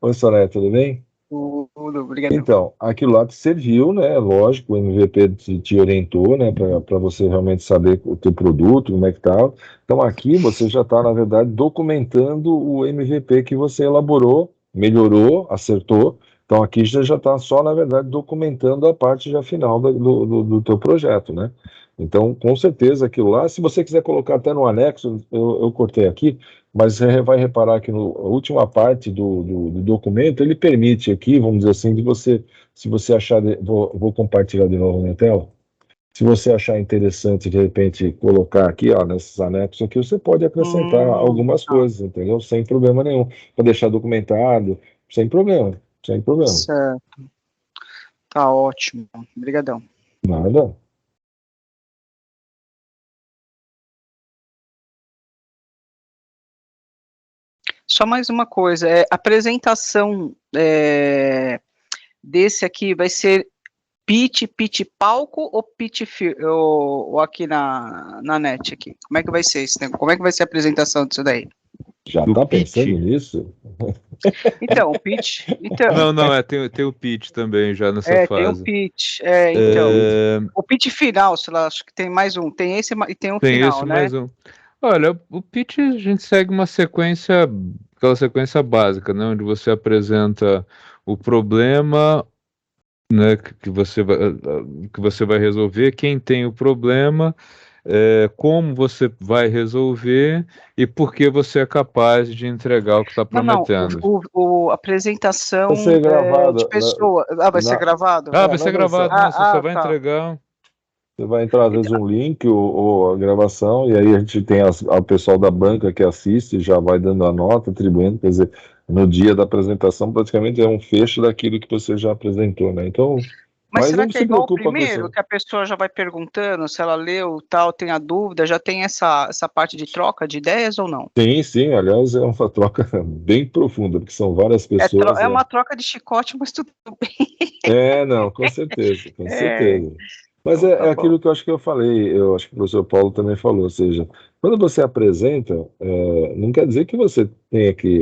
Oi, Soraya, tudo bem? Tudo, obrigado. Então, aquilo lá te serviu, né? Lógico, o MVP te orientou, né? Para você realmente saber o teu produto, como é que tá. Então, aqui você já está, na verdade, documentando o MVP que você elaborou, melhorou, acertou. Então, aqui já está só, na verdade, documentando a parte já final do teu projeto, né? Então, com certeza, aquilo lá, se você quiser colocar até no anexo, eu cortei aqui, mas você vai reparar que na última parte do documento, ele permite aqui, vamos dizer assim, de você, se você achar, vou compartilhar de novo na tela, se você achar interessante, de repente, colocar aqui, ó, nesses anexos aqui, você pode acrescentar algumas coisas, entendeu? Sem problema nenhum. Para deixar documentado, sem problema, sem problema. Certo. Tá ótimo. Obrigadão. Nada. Só mais uma coisa, a apresentação desse aqui vai ser pitch palco ou ou aqui na net aqui? Como é que vai ser isso? Como é que vai ser a apresentação disso daí? Já Do está pitch. pensando nisso? Então, o pitch... Então, Não, tem o pitch também já nessa tem um fase. pitch, então... O pitch final, sei lá, acho que tem mais um. Tem esse e tem um Tem final, esse né? mais um. Olha, o pitch a gente segue uma sequência, aquela sequência básica, né? Onde você apresenta o problema, né, que você vai resolver, quem tem o problema, como você vai resolver e por que você é capaz de entregar o que está prometendo. Não, apresentação Vai ser gravado. de pessoa. Vai ser gravado? Vai ser gravado, não, você só vai tá. entregar. Você vai entrar, às vezes, um link ou a gravação, e aí a gente tem o pessoal da banca que assiste, já vai dando a nota, atribuindo, quer dizer, no dia da apresentação, praticamente é um fecho daquilo que você já apresentou, né? Então, Mas será não que é se igual o preocupa com primeiro, isso. que a pessoa já vai perguntando se ela leu, tal, tem a dúvida, já tem essa parte de troca de ideias ou não? Sim, aliás, é uma troca bem profunda, porque são várias pessoas. É uma troca de chicote, mas tudo bem. Não, com certeza, com certeza. Mas Então, tá aquilo bom. que eu acho que eu falei, eu acho que o professor Paulo também falou, ou seja, quando você apresenta, não quer dizer que você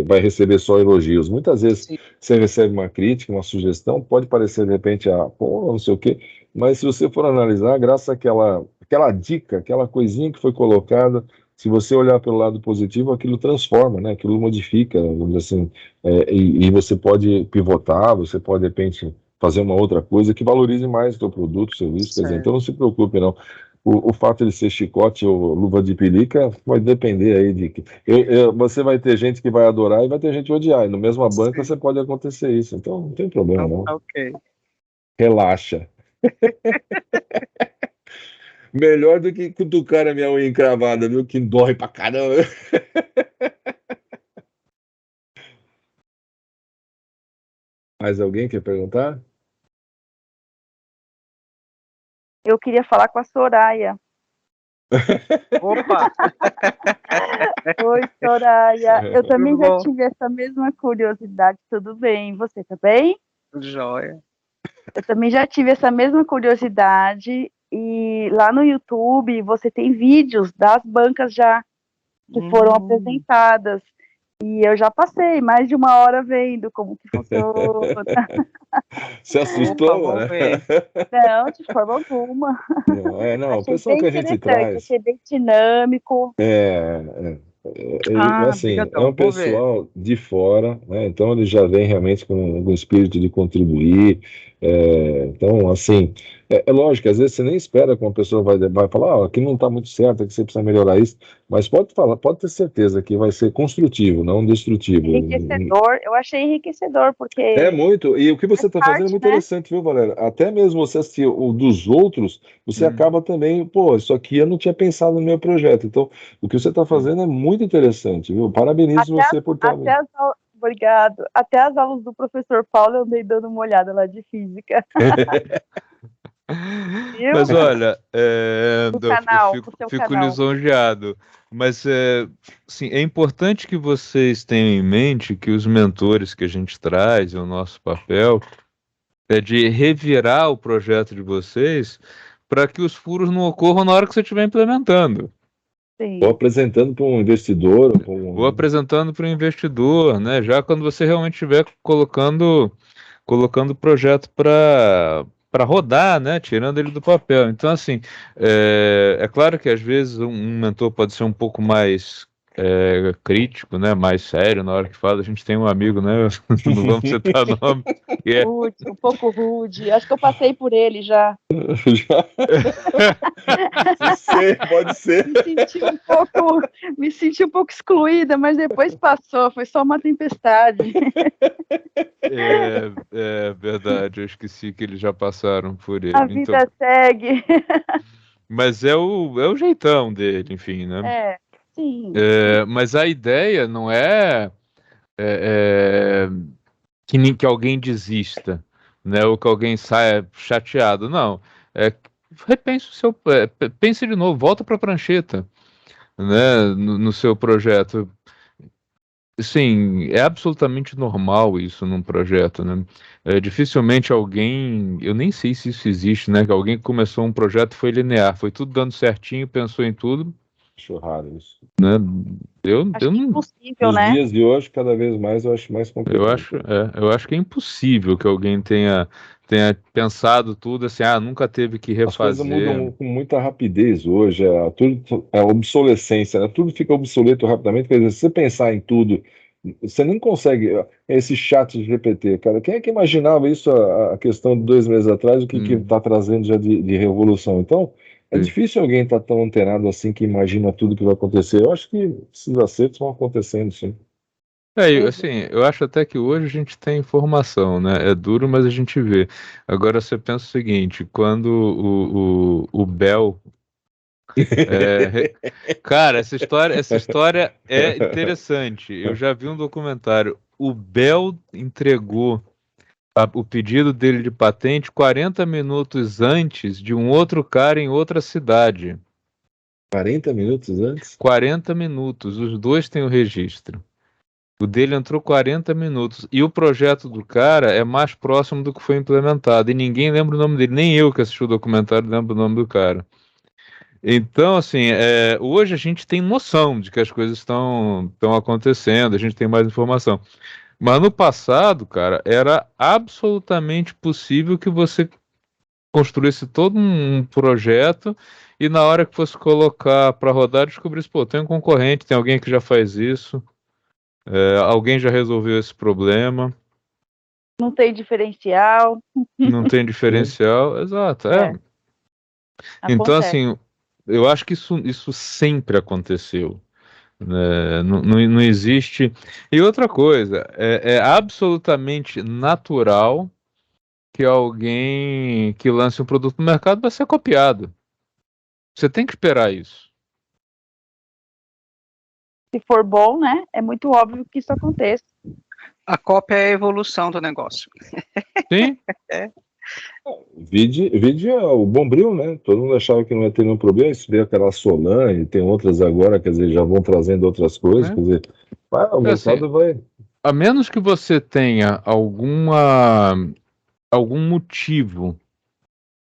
vai receber só elogios. Muitas vezes Sim. você recebe uma crítica, uma sugestão, pode parecer de repente, pô, não sei o quê, mas se você for analisar, graças àquela dica, aquela coisinha que foi colocada, se você olhar pelo lado positivo, aquilo transforma, né? Aquilo modifica, vamos dizer assim, e você pode pivotar, você pode, de repente, fazer uma outra coisa que valorize mais o teu produto, o serviço, quer dizer, então não se preocupe, não. O fato de ser chicote ou luva de pelica vai depender aí de... Você vai ter gente que vai adorar e vai ter gente que odiar, e no mesma banca você pode acontecer isso, então não tem problema, não. Ok. Relaxa. Melhor do que cutucar a minha unha encravada, viu? Que dói pra caramba. Mais alguém quer perguntar? Eu queria falar com a Soraya. Opa! Oi, Soraya. Eu também Tudo bom? tive essa mesma curiosidade. Tudo bem? Você tá bem? Tudo jóia. Eu também já tive essa mesma curiosidade E lá no YouTube você tem vídeos das bancas já que foram apresentadas. E eu já passei mais de 1 hora vendo como que funciona. Se Opa, assustou, vou né? ver. Não, de forma alguma. Não, o Achei pessoal bem que a gente interessante, traz achei bem dinâmico. assim, é Brigadão, um vou ver. pessoal de fora, né? Então ele já vem realmente com algum espírito de contribuir. Então, assim, é lógico, às vezes você nem espera que uma pessoa vai falar, aqui não está muito certo, aqui você precisa melhorar isso, mas pode falar, pode ter certeza que vai ser construtivo, não destrutivo. Enriquecedor, eu achei enriquecedor, É porque muito, e o que você faz está fazendo é parte, muito né? interessante, viu, Valéria? Até mesmo você assistir o dos outros, você acaba também, pô, isso aqui eu não tinha pensado no meu projeto. Então, o que você está fazendo é muito interessante, viu? Parabenizo Até, você por estar. obrigado. Até as aulas do professor Paulo eu andei dando uma olhada lá de física. Viu? Mas olha, O eu canal, o seu fico canal. lisonjeado. Mas sim, é importante que vocês tenham em mente que os mentores que a gente traz, e o nosso papel, é de revirar o projeto de vocês para que os furos não ocorram na hora que você estiver implementando. Ou Sim. apresentando para um investidor, ou para Ou apresentando para o investidor, né? Já quando você realmente estiver colocando o projeto para rodar, né? Tirando ele do papel. Então, assim, é claro que às vezes um mentor pode ser um pouco mais crítico, né? Mais sério na hora que fala. A gente tem um amigo, né? Não vamos citar nome. Que é... Rude, um pouco rude. Acho que eu passei por ele já. Pode ser. Me senti um pouco excluída, mas depois passou, foi só uma tempestade. É verdade, eu esqueci que eles já passaram por A ele. Então, vida segue. mas é o jeitão dele, enfim, né? É, sim. Mas a ideia não é que alguém desista, né? Ou que alguém saia chateado. Não. Repense pense de novo, volta para a prancheta, né? No seu projeto. Sim, é absolutamente normal isso num projeto, né? Dificilmente alguém, eu nem sei se isso existe, né? Que alguém que começou um projeto e foi linear, foi tudo dando certinho, pensou em tudo, Acho raro isso. né? Eu, Acho eu que é não, impossível, Nos né? dias de hoje, cada vez mais eu acho mais complicado. eu acho que é impossível que alguém tenha pensado tudo assim, nunca teve que As coisas refazer. mudam com muita rapidez hoje, tudo é obsolescência, né? Tudo fica obsoleto rapidamente. Quer dizer, se você pensar em tudo, você nem consegue. Esse chat de GPT, cara, quem é que imaginava isso a questão de 2 meses atrás, o que Hum, está trazendo já de revolução? Então, é sim. difícil alguém estar tão antenado assim que imagina tudo que vai acontecer. Eu acho que esses acertos vão acontecendo, sim. Assim, eu acho até que hoje a gente tem informação, né? É duro, mas a gente vê. Agora você pensa o seguinte, quando o Bell cara, essa história é interessante. Eu já vi um documentário. O Bell entregou o pedido dele de patente 40 minutos antes de um outro cara em outra cidade. 40 minutos antes? 40 minutos, os dois têm o registro. O dele entrou 40 minutos. E o projeto do cara é mais próximo do que foi implementado. E ninguém lembra o nome dele. Nem eu que assisti o documentário lembro o nome do cara. Então, assim, hoje a gente tem noção de que as coisas estão acontecendo, a gente tem mais informação. Mas no passado, cara, era absolutamente possível que você construísse todo um projeto e na hora que fosse colocar para rodar, descobrisse, pô, tem um concorrente, tem alguém que já faz isso, alguém já resolveu esse problema, Não tem diferencial. não tem diferencial, exato, É, Então, acontece. assim, eu acho que isso sempre aconteceu. Né? Não existe. E outra coisa, é absolutamente natural que alguém que lance um produto no mercado vai ser copiado. Você tem que esperar isso. Se for bom, né? É muito óbvio que isso aconteça. A cópia é a evolução do negócio. Sim, Vide o Bombril, né? Todo mundo achava que não ia ter nenhum problema. Isso veio aquela Solange, tem outras agora, quer dizer, já vão trazendo outras coisas, né? quer dizer, o Assim, mercado vai. a menos que você tenha algum motivo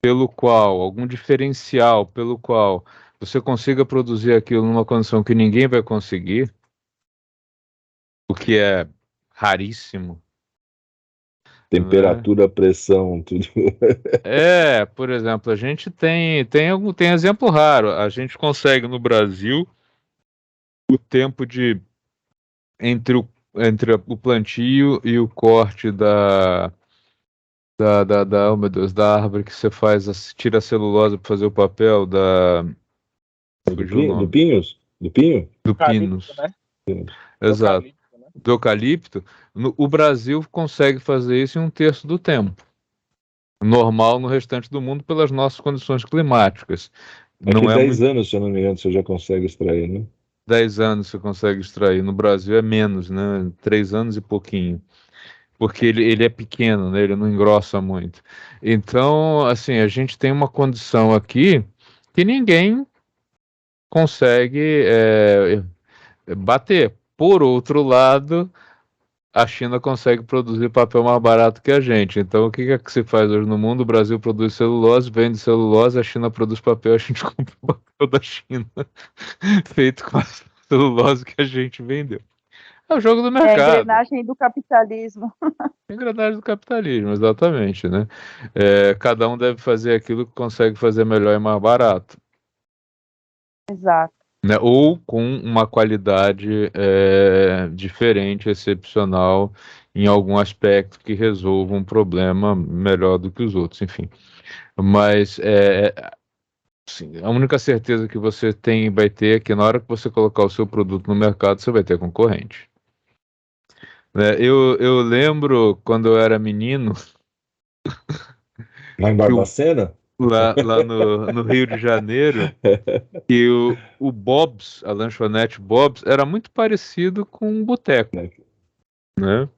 pelo qual, algum diferencial pelo qual você consiga produzir aquilo numa condição que ninguém vai conseguir, o que é raríssimo, né? Temperatura, pressão, tudo. Por exemplo, a gente tem exemplo raro. A gente consegue no Brasil o tempo de entre o plantio e o corte oh meu Deus, da árvore que você tira a celulose para fazer o papel fugiu o Do nome, Pinhos? Do Pinho? do Eucalipto, pinus, né? exato, Eucalipto, né? do eucalipto. O Brasil consegue fazer isso em 1/3 do tempo. Normal no restante do mundo pelas nossas condições climáticas. Aqui Não é 10 muito. anos, se eu não me engano, você já consegue extrair, né? 10 anos você consegue extrair. No Brasil é menos, né? 3 anos e pouquinho. Porque ele é pequeno, né? Ele não engrossa muito. Então, assim, a gente tem uma condição aqui que ninguém consegue bater. Por outro lado, a China consegue produzir papel mais barato que a gente. Então, o que é que se faz hoje no mundo? O Brasil produz celulose, vende celulose, a China produz papel, a gente compra o papel da China, feito com a celulose que a gente vendeu. É o jogo do É a mercado. engrenagem do capitalismo. Engrenagem do capitalismo, exatamente, né? Cada um deve fazer aquilo que consegue fazer melhor e mais barato, Exato. né? Ou com uma qualidade diferente, excepcional, em algum aspecto que resolva um problema melhor do que os outros, enfim. Mas sim, a única certeza que você vai ter é que na hora que você colocar o seu produto no mercado, você vai ter concorrente. Eu lembro quando eu era menino, Lá em que Barbacena? lá no Rio de Janeiro, que o Bob's, a lanchonete Bob's, era muito parecido com um boteco, né?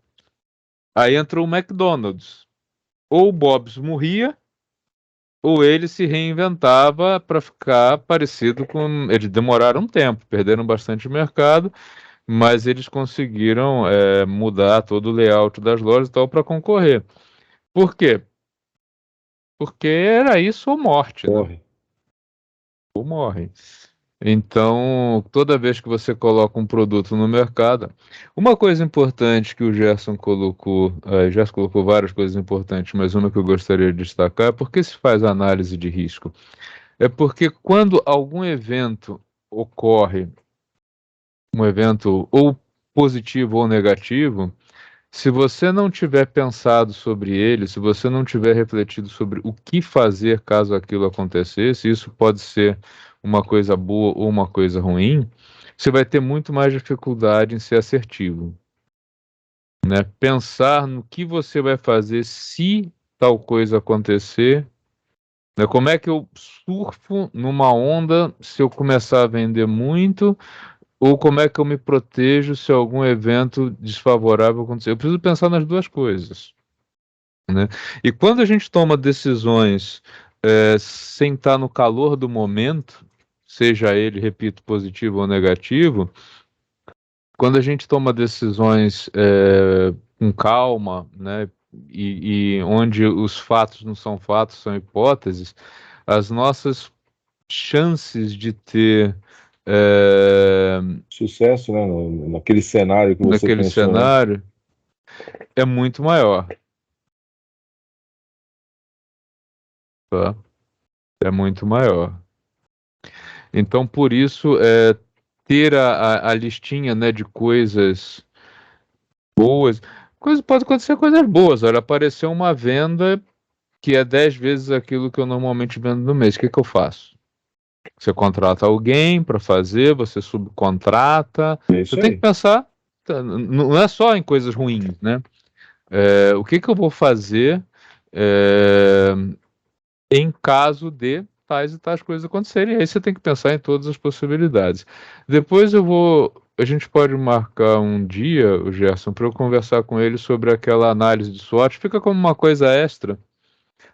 Aí entrou o McDonald's. Ou o Bob's morria, ou ele se reinventava para ficar parecido com. Eles demoraram um tempo, perderam bastante mercado, mas eles conseguiram mudar todo o layout das lojas e tal para concorrer. Por quê? Porque era isso ou morte, né? Corre. Ou morre. Então, toda vez que você coloca um produto no mercado, uma coisa importante que o Gerson colocou, Gerson colocou várias coisas importantes, mas uma que eu gostaria de destacar é porque se faz análise de risco. É porque quando algum evento ocorre, um evento ou positivo ou negativo, se você não tiver pensado sobre ele, se você não tiver refletido sobre o que fazer caso aquilo acontecesse, isso pode ser uma coisa boa ou uma coisa ruim, você vai ter muito mais dificuldade em ser assertivo, né? Pensar no que você vai fazer se tal coisa acontecer, né? Como é que eu surfo numa onda se eu começar a vender muito, ou como é que eu me protejo se algum evento desfavorável acontecer? Eu preciso pensar nas duas coisas, né? E quando a gente toma decisões sem estar no calor do momento, seja ele, repito, positivo ou negativo, quando a gente toma decisões com calma, né, e onde os fatos não são fatos, são hipóteses, as nossas chances de ter Sucesso, né? Naquele cenário que você naquele pensou, né? cenário é muito maior, tá? É muito maior. Então, por isso, ter a listinha, né, de coisas boas, pode acontecer coisas boas. Olha, apareceu uma venda que é 10 vezes aquilo que eu normalmente vendo no mês. O que que eu faço? Você contrata alguém para fazer, você subcontrata. É Você isso tem que aí. pensar, não é só em coisas ruins, né? O que que eu vou fazer em caso de tais e tais coisas acontecerem? Aí você tem que pensar em todas as possibilidades. Depois a gente pode marcar um dia, o Gerson, para eu conversar com ele sobre aquela análise de SWOT. Fica como uma coisa extra.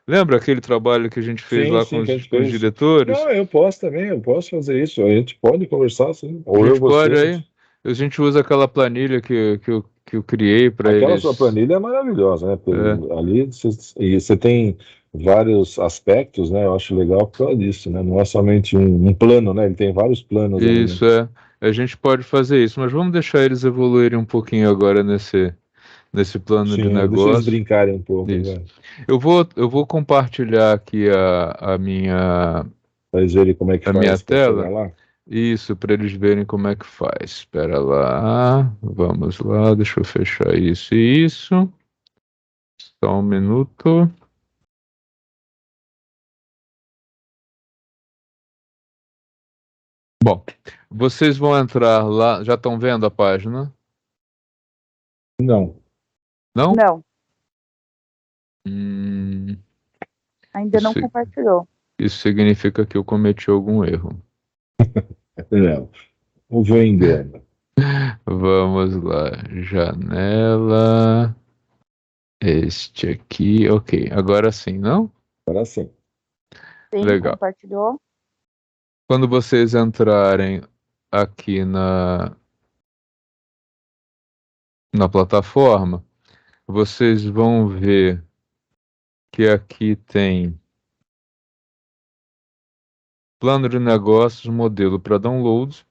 Lembra aquele trabalho que a gente fez Sim, lá sim, que a gente com os fez. diretores? Não, eu posso também, eu posso fazer isso. A gente pode conversar, sim. A Ou eu, gente você. pode aí. A gente usa aquela planilha que eu criei para Aquela sua eles. planilha é maravilhosa, né? É, Ali você tem vários aspectos, né? Eu acho legal por causa disso, né? Não é somente um plano, né? Ele tem vários planos ali, né? Isso é. A gente pode fazer isso, mas vamos deixar eles evoluírem um pouquinho agora nesse plano de Sim, deixa eles negócio. brincarem um pouco, Isso. né? Eu vou compartilhar aqui a Pra eles verem como é que a minha faz para chegar tela. lá. Isso, para eles verem como é que faz. Espera lá. Vamos lá, deixa eu fechar isso e isso. Só um minuto. Bom, vocês vão entrar lá. Já estão vendo a página? Não, Não? Não, Hum, ainda não isso, compartilhou. isso significa que eu cometi algum erro. não. Não vou engano. Vamos lá. Janela. Este aqui. Ok, agora sim, não? Agora sim. Sim, Legal. compartilhou. Quando vocês entrarem aqui na plataforma, vocês vão ver que aqui tem plano de negócios, modelo para download.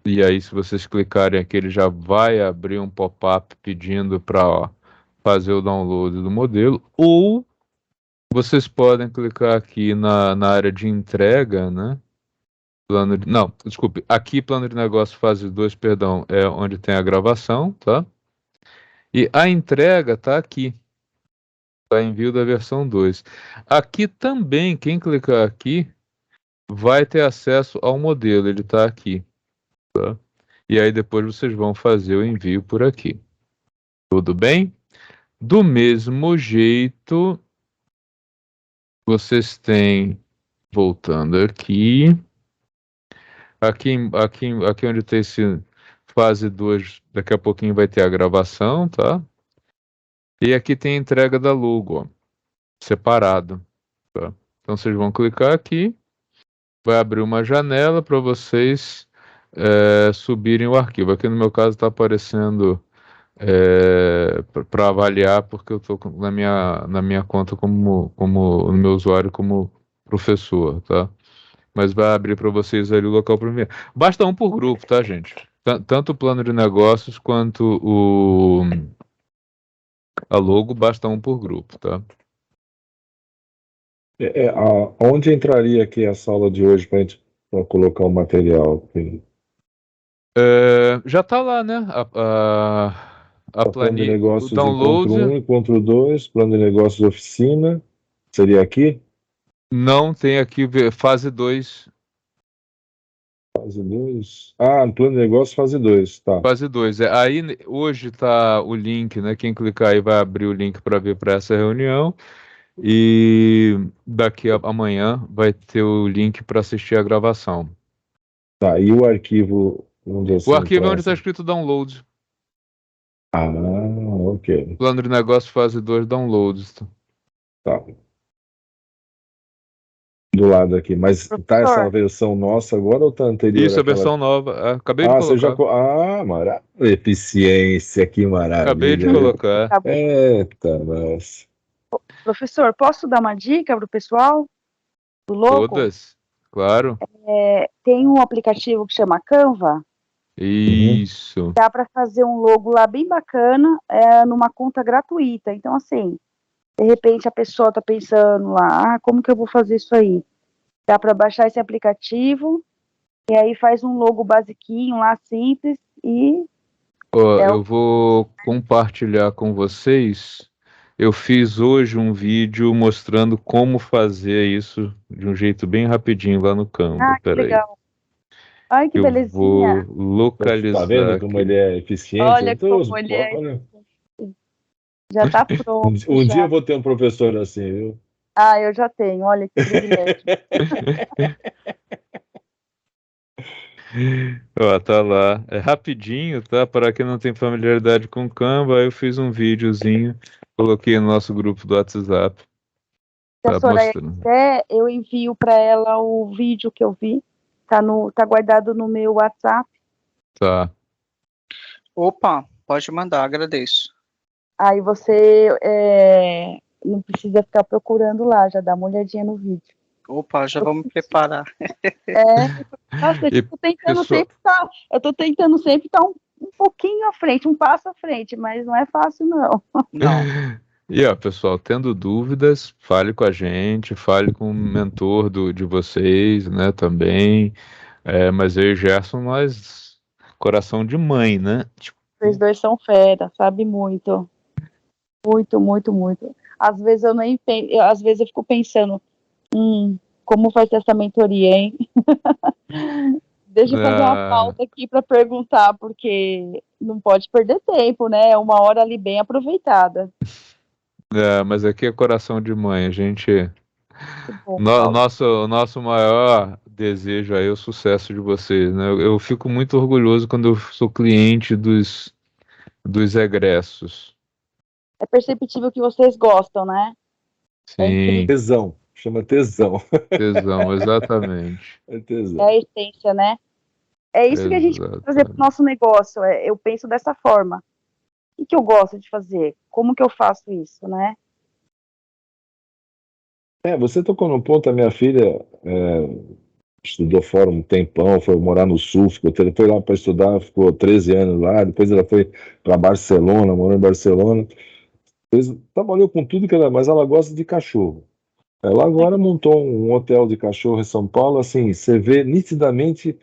E aí, se vocês clicarem aqui, ele já vai abrir um pop-up pedindo para fazer o download do modelo. Ou vocês podem clicar aqui na área de entrega, né? Não, desculpe. Aqui, plano de negócio fase 2, perdão, é onde tem a gravação, tá? E a entrega tá aqui. Tá, envio da versão 2. Aqui também, quem clicar aqui, vai ter acesso ao modelo. Ele tá aqui, tá? E aí depois vocês vão fazer o envio por aqui. Tudo bem? Do mesmo jeito, vocês têm, voltando aqui onde tem esse fase 2, daqui a pouquinho vai ter a gravação, tá? E aqui tem a entrega da logo, ó, separado, tá? Então vocês vão clicar aqui, vai abrir uma janela para vocês subirem o arquivo. Aqui no meu caso está aparecendo para avaliar, porque eu estou na minha conta no meu usuário como professor, tá? Mas vai abrir para vocês ali o local para enviar. Basta um por grupo, tá, gente? Tanto o plano de negócios quanto a logo, basta um por grupo, tá? Onde entraria aqui a sala de hoje para a gente pra colocar o material? Já está lá, né? A Plano de planilha, o negócios encontro download. 1, encontro 2, plano de negócios oficina. Seria aqui? Não tem aqui fase 2. Fase 2. Ah, plano de negócios fase 2, tá. Fase 2. Aí hoje está o link, né? Quem clicar aí vai abrir o link para ver para essa reunião. E daqui a amanhã vai ter o link para assistir a gravação. Tá, e o arquivo, onde O assim arquivo é onde entra? está escrito download. Ah, ok. Plano de negócio fase 2 downloads. Tá. Do lado aqui. Mas tá essa Professor, versão nossa agora ou tá anterior Isso, a àquela? versão nova. Acabei de Ah, você já. colocar. Maravilha. Eficiência, que Acabei de maravilha, viu? colocar. tá- Eita, nossa. professor, posso dar uma dica para o pessoal do logo? Todas? Claro. Tem um aplicativo que chama Canva. Isso. Dá para fazer um logo lá bem bacana, numa conta gratuita. Então, assim, de repente a pessoa está pensando lá, como que eu vou fazer isso aí? Dá para baixar esse aplicativo e aí faz um logo basiquinho lá, simples, e Ó, é eu vou compartilhar com vocês. Eu fiz hoje um vídeo mostrando como fazer isso de um jeito bem rapidinho lá no Canva. que Pera aí. legal. Ai, que Eu belezinha. vou Tá vendo localizar como aqui. ele é eficiente? Olha Então, como ele é. olha, Já está pronto. um dia já. eu vou ter um professor assim, viu? Ah, eu já tenho. Olha que privilégio. Ó, tá lá. É rapidinho, tá? Para quem não tem familiaridade com Canva, eu fiz um videozinho, coloquei no nosso grupo do WhatsApp. Se a Tá Soraya mostrando. quiser, eu envio para ela o vídeo que eu vi. Tá guardado no meu WhatsApp. Tá. Opa, pode mandar, agradeço. Aí você não precisa ficar procurando lá, já dá uma olhadinha no vídeo. Opa, já vamos preparar. Nossa, E, pessoal, eu tô tentando sempre estar um pouquinho à frente, um passo à frente, mas não é fácil, não. Não, e ó, pessoal, tendo dúvidas, fale com a gente, fale com o mentor de vocês, né, também. Mas eu e o Gerson, nós, coração de mãe, né? Tipo, Vocês dois são fera, sabe muito. Muito, muito, muito. Às vezes às vezes eu fico pensando, como vai ser essa mentoria, hein? Deixa eu fazer uma ah, pauta aqui para perguntar, porque não pode perder tempo, né? É uma hora ali bem aproveitada. mas aqui é coração de mãe. A gente, Muito bom, Paulo. nosso maior desejo aí é o sucesso de vocês, né? Eu fico muito orgulhoso quando eu sou cliente dos egressos. É perceptível que vocês gostam, né? É incrível, Sim, Tesão, chama tesão. tesão, exatamente. É é tesão. a essência, né? É isso que a gente tem que trazer para o Exatamente. nosso negócio. Eu penso dessa forma. O que eu gosto de fazer? Como que eu faço isso, né? Você tocou no ponto, a minha filha estudou fora um tempão, foi morar no Sul, foi lá para estudar, ficou 13 anos lá, depois ela foi para Barcelona, morou em Barcelona, trabalhou com tudo que ela, mas ela gosta de cachorro. Ela agora montou um hotel de cachorro em São Paulo, assim, você vê nitidamente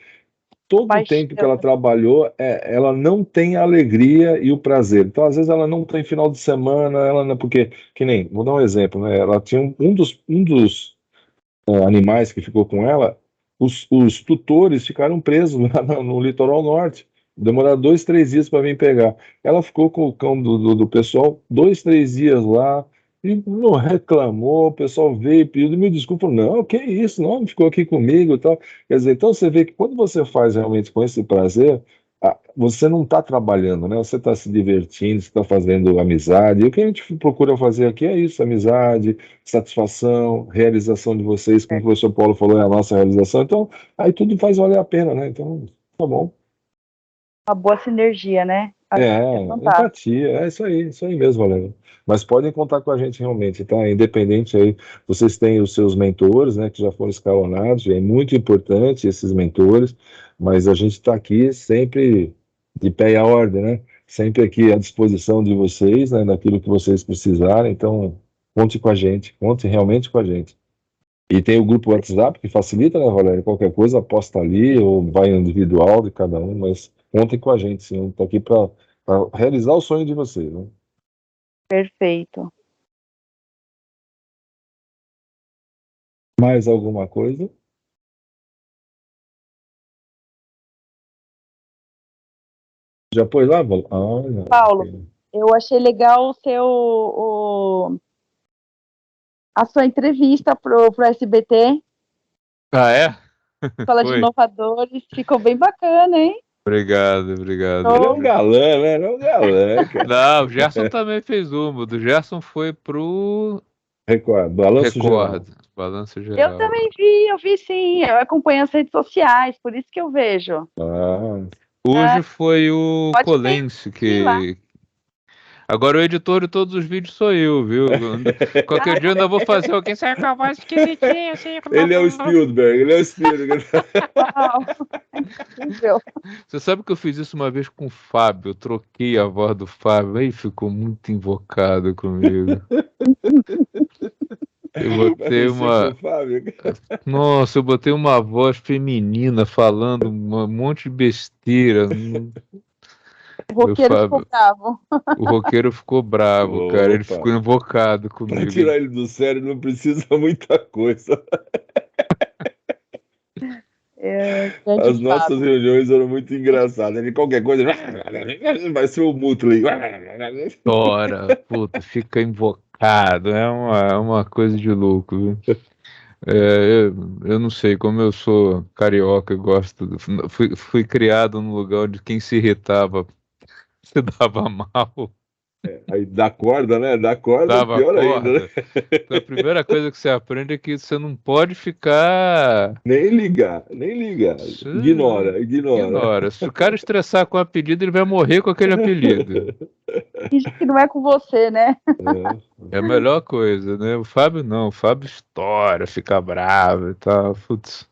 todo o tempo que ela Paixão. trabalhou, ela não tem a alegria e o prazer. Então, às vezes, ela não tem final de semana, ela não, porque, que nem, vou dar um exemplo, né? Ela tinha um dos animais que ficou com ela, os tutores ficaram presos lá no litoral norte. Demoraram 2, 3 dias para vir pegar. Ela ficou com o cão do pessoal 2, 3 dias lá e não reclamou. O pessoal veio, pediu mil desculpas. Não, que isso, não, ficou aqui comigo e tal. Quer dizer, então você vê que quando você faz realmente com esse prazer, você não está trabalhando, né? Você está se divertindo, você está fazendo amizade. E o que a gente procura fazer aqui é isso: amizade, satisfação, realização de vocês, como o professor Paulo falou, é a nossa realização. Então, aí tudo faz valer a pena, né? Então, tá bom. Uma boa sinergia, né? Acho que é fantástico. Empatia, é isso aí mesmo, Valério. Mas podem contar com a gente realmente, tá? Independente aí, vocês têm os seus mentores, né, que já foram escalonados, é muito importante esses mentores, mas a gente está aqui sempre de pé e à ordem, né? Sempre aqui à disposição de vocês, né, naquilo que vocês precisarem. Então, conte com a gente, conte realmente com a gente. E tem o grupo WhatsApp que facilita, né, Valério? Qualquer coisa, aposta ali ou vai individual de cada um, mas contem com a gente, sim. Está aqui para realizar o sonho de vocês, né? Perfeito. Mais alguma coisa? Já pôs lá, Val? Olha, Paulo, ok. eu achei legal a sua entrevista pro SBT, Ah, é? Fala de Foi. Inovadores, ficou bem bacana, hein? Obrigado, obrigado. Ele é Então, um galã, né? Ele é um galã, cara. Não, o Gerson também fez uma. O do Gerson foi pro Record, balanço geral. Record, Balanço eu Geral. também eu vi sim, eu acompanho as redes sociais, por isso que eu vejo. Ah, Hoje foi o Pode Colense ir lá. que. Agora o editor de todos os vídeos sou eu, viu? Qualquer dia eu ainda vou fazer alguém sai com a voz esquisitinha, assim. ele é o Spielberg, ele é o Spielberg. Uau, incrível. Você sabe que eu fiz isso uma vez com o Fábio, eu troquei a voz do Fábio, aí ficou muito invocado comigo. Eu botei Parecia com o uma. Fábio. Nossa, eu botei uma voz feminina falando um monte de besteira. O O roqueiro ficou Fábio, bravo. o roqueiro ficou bravo, cara. Ele Opa, ficou invocado para comigo. tirar ele do sério não precisa muita coisa. Grande As nossas Fábio. reuniões eram muito engraçadas. Ele qualquer coisa vai ser o Mutley. Ora, puta, fica invocado. É uma coisa de louco, viu? Eu não sei, como eu sou carioca, eu gosto. Fui criado num lugar onde quem se irritava se dava mal. Aí dá corda, né? Dá corda, Dava pior ainda, né? corda. Então, a primeira coisa que você aprende é que você não pode ficar. Nem ligar, nem ligar. Ignora, ignora. Ignora. Se o cara estressar com o apelido, ele vai morrer com aquele apelido. Finge que não é com você, né? É a melhor coisa, né? O Fábio não. O Fábio estoura, fica bravo e tal. Putz.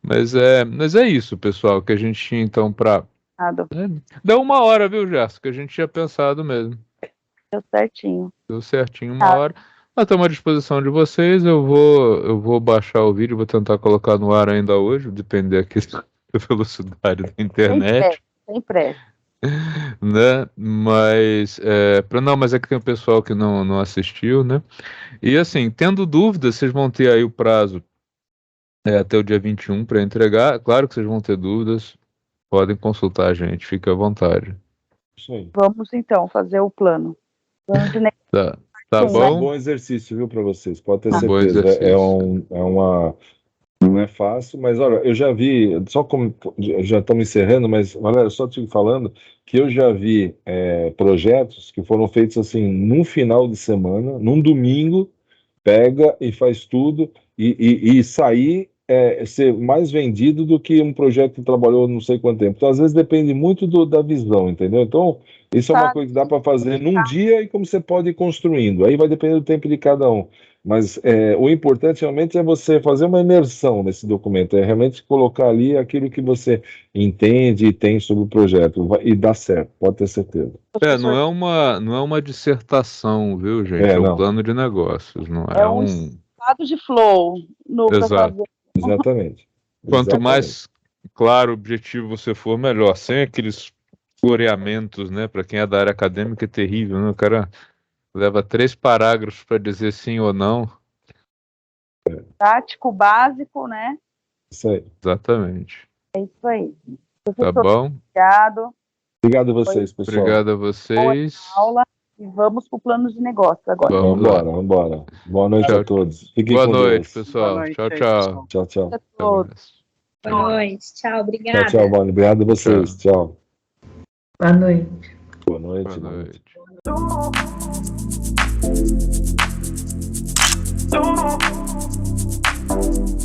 Mas é isso, pessoal, que a gente tinha então pra. Nada. Deu 1 hora, viu, Gerson? Que a gente tinha pensado mesmo. Deu certinho. Deu certinho 1 hora. Nós estamos à disposição de vocês. Eu vou baixar o vídeo, vou tentar colocar no ar ainda hoje, depender aqui da velocidade da internet, Sem pressa. né? Mas mas é que tem o pessoal que não assistiu, né? E assim, tendo dúvidas, vocês vão ter aí o prazo até o dia 21 para entregar. Claro que vocês vão ter dúvidas, podem consultar a gente, fique à vontade. Isso aí. Vamos então fazer o plano. Plano de negócio. Tá Vai ser um bom? bom exercício, viu, para vocês. Pode ter Um bom certeza. exercício. Não é fácil, mas olha, eu já vi, só como já estamos encerrando, mas galera, só te falando que eu já vi projetos que foram feitos assim num final de semana, num domingo, pega e faz tudo e sair ser mais vendido do que um projeto que trabalhou não sei quanto tempo. Então, às vezes depende muito da visão, entendeu? Então, isso é uma coisa que dá para fazer num dia e como você pode ir construindo. Aí vai depender do tempo de cada um. Mas o importante realmente é você fazer uma imersão nesse documento, é realmente colocar ali aquilo que você entende e tem sobre o projeto, e dá certo, pode ter certeza. Não é uma dissertação, viu, gente? É um não. plano de negócios, não É um estado de flow no Exato. Exatamente. Quanto mais claro o objetivo você for, melhor. Sem aqueles floreamentos, né? Para quem é da área acadêmica é terrível, né? O cara leva 3 parágrafos para dizer sim ou não. Prático, básico, né? Isso aí. Exatamente. É isso aí. Tá bom? Obrigado. Obrigado a vocês, pessoal. Obrigado a vocês. Boa aula e vamos para o plano de negócio agora. Vamos embora. Boa noite Tchau. a todos. Fiquem Boa com noite, Deus. pessoal. Boa noite, Tchau, pessoal. Tchau, tchau. A todos. Boa noite, tchau, obrigada. Tchau, Bonnie. Obrigado a vocês. Tchau. Boa noite. Boa noite. Boa noite. Boa noite.